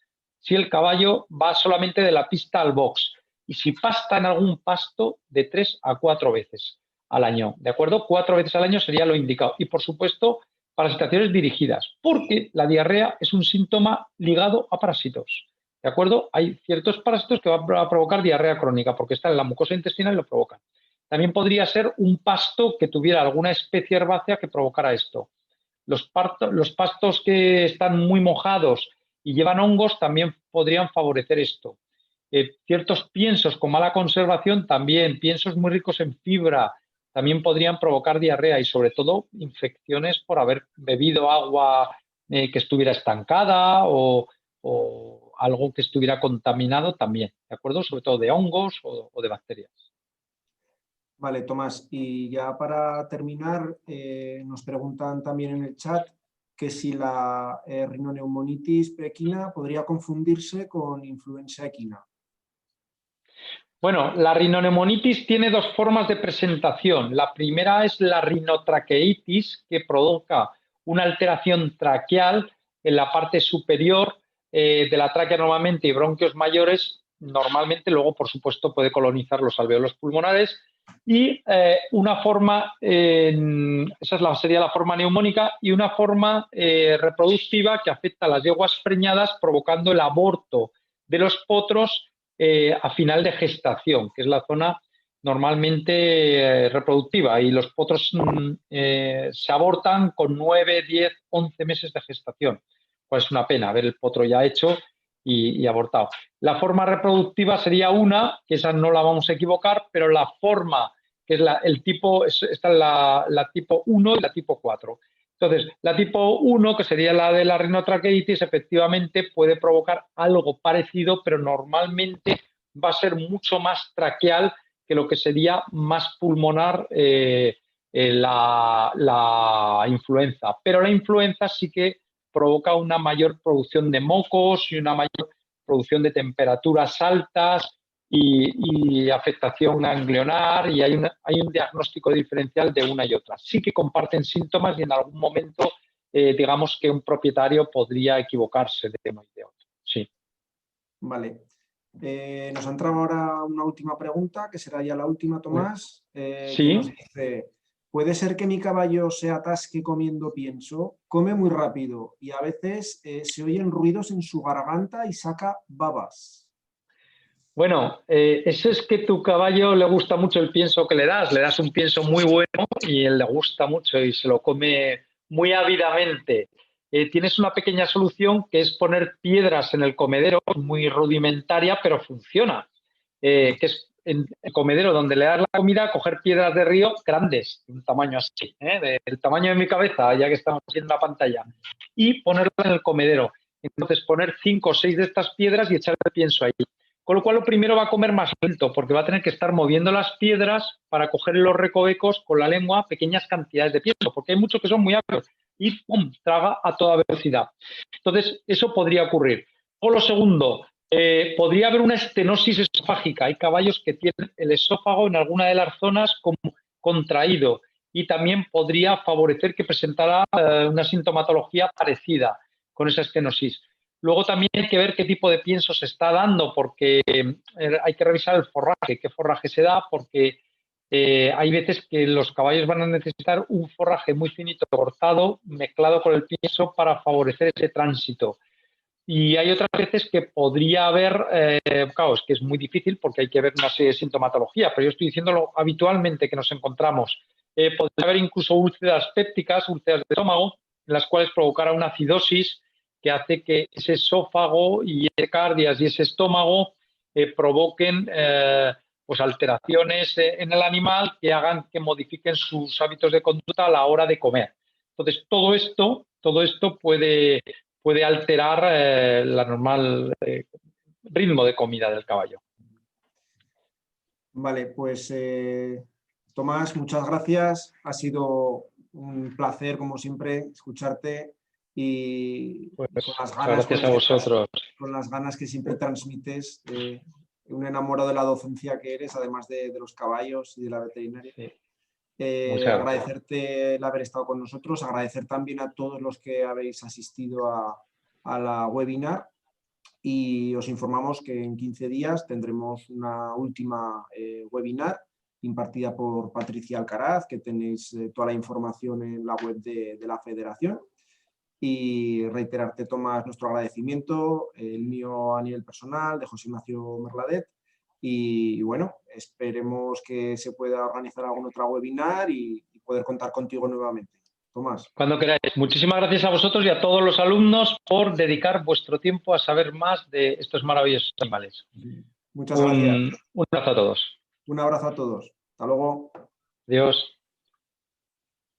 si el caballo va solamente de la pista al box. Y si pasta en algún pasto, de 3 a 4 veces al año. ¿De acuerdo? 4 veces al año sería lo indicado. Y por supuesto, parasitaciones dirigidas, porque la diarrea es un síntoma ligado a parásitos. ¿De acuerdo? Hay ciertos parásitos que van a provocar diarrea crónica porque están en la mucosa intestinal y lo provocan. También podría ser un pasto que tuviera alguna especie herbácea que provocara esto. Los pastos que están muy mojados y llevan hongos también podrían favorecer esto. Ciertos piensos con mala conservación también, piensos muy ricos en fibra, también podrían provocar diarrea y sobre todo infecciones por haber bebido agua que estuviera estancada o algo que estuviera contaminado también, ¿de acuerdo? Sobre todo de hongos o de bacterias. Vale, Tomás, y ya para terminar, nos preguntan también en el chat que si la rinoneumonitis equina podría confundirse con influenza equina. Bueno, la rinoneumonitis tiene dos formas de presentación. La primera es la rinotraqueitis, que provoca una alteración traqueal en la parte superior de la tráquea normalmente y bronquios mayores. Normalmente, luego, por supuesto, puede colonizar los alveolos pulmonares. Y una forma, esa sería la forma neumónica, y una forma reproductiva que afecta a las yeguas preñadas, provocando el aborto de los potros a final de gestación, que es la zona normalmente reproductiva, y los potros se abortan con 9, 10, 11 meses de gestación. Pues es una pena ver el potro ya hecho y abortado. La forma reproductiva sería una, que esa no la vamos a equivocar, pero la forma, que es el tipo, esta es la tipo 1 y la tipo 4. Entonces, la tipo 1, que sería la de la rinotraqueitis, efectivamente puede provocar algo parecido, pero normalmente va a ser mucho más traqueal que lo que sería más pulmonar la influenza. Pero la influenza sí que provoca una mayor producción de mocos y una mayor producción de temperaturas altas y afectación ganglionar, y hay un diagnóstico diferencial de una y otra. Sí que comparten síntomas y en algún momento digamos que un propietario podría equivocarse de uno y de otro. Sí. Vale. Nos ha entrado ahora una última pregunta, que será ya la última, Tomás, que nos Sí. dice: ¿puede ser que mi caballo se atasque comiendo pienso? Come muy rápido y a veces se oyen ruidos en su garganta y saca babas. Bueno, eso es que tu caballo le gusta mucho el pienso que le das un pienso muy bueno y él le gusta mucho y se lo come muy ávidamente. Tienes una pequeña solución, que es poner piedras en el comedero, muy rudimentaria, pero funciona. Que es en el comedero donde le das la comida, coger piedras de río grandes, de un tamaño así, del tamaño de mi cabeza, ya que estamos viendo la pantalla, y ponerla en el comedero. Entonces, poner 5 o 6 de estas piedras y echar el pienso ahí. Con lo cual, lo primero va a comer más lento, porque va a tener que estar moviendo las piedras para coger en los recovecos con la lengua pequeñas cantidades de pienso, porque hay muchos que son muy ácidos y ¡pum!, traga a toda velocidad. Entonces, eso podría ocurrir. O lo segundo, podría haber una estenosis esofágica. Hay caballos que tienen el esófago en alguna de las zonas como contraído, y también podría favorecer que presentara una sintomatología parecida con esa estenosis. Luego también hay que ver qué tipo de pienso se está dando, porque hay que revisar el forraje, qué forraje se da, porque hay veces que los caballos van a necesitar un forraje muy finito cortado, mezclado con el pienso para favorecer ese tránsito. Y hay otras veces que podría haber, claro, es que es muy difícil porque hay que ver una serie de sintomatología, pero yo estoy diciéndolo habitualmente que nos encontramos. Podría haber incluso úlceras pépticas, úlceras de estómago, en las cuales provocara una acidosis que hace que ese esófago y ese cardias y ese estómago provoquen pues alteraciones en el animal que hagan que modifiquen sus hábitos de conducta a la hora de comer. Entonces, todo esto puede alterar la normal ritmo de comida del caballo. Vale, pues Tomás, muchas gracias. Ha sido un placer, como siempre, escucharte y Pues con las muchas ganas gracias a vosotros. con las ganas que siempre transmites, un enamorado de la docencia que eres, además de los caballos y de la veterinaria. Sí, muchas gracias. Agradecerte el haber estado con nosotros, agradecer también a todos los que habéis asistido a la webinar, y os informamos que en 15 días tendremos una última webinar impartida por Patricia Alcaraz, que tenéis toda la información en la web de la Federación. Y reiterarte, Tomás, nuestro agradecimiento, el mío a nivel personal, de José Ignacio Merladet. Y bueno, esperemos que se pueda organizar alguna otra webinar y poder contar contigo nuevamente. Tomás. Cuando queráis. Muchísimas gracias a vosotros y a todos los alumnos por dedicar vuestro tiempo a saber más de estos maravillosos animales. Muchas gracias. Un abrazo a todos. Un abrazo a todos. Hasta luego. Adiós.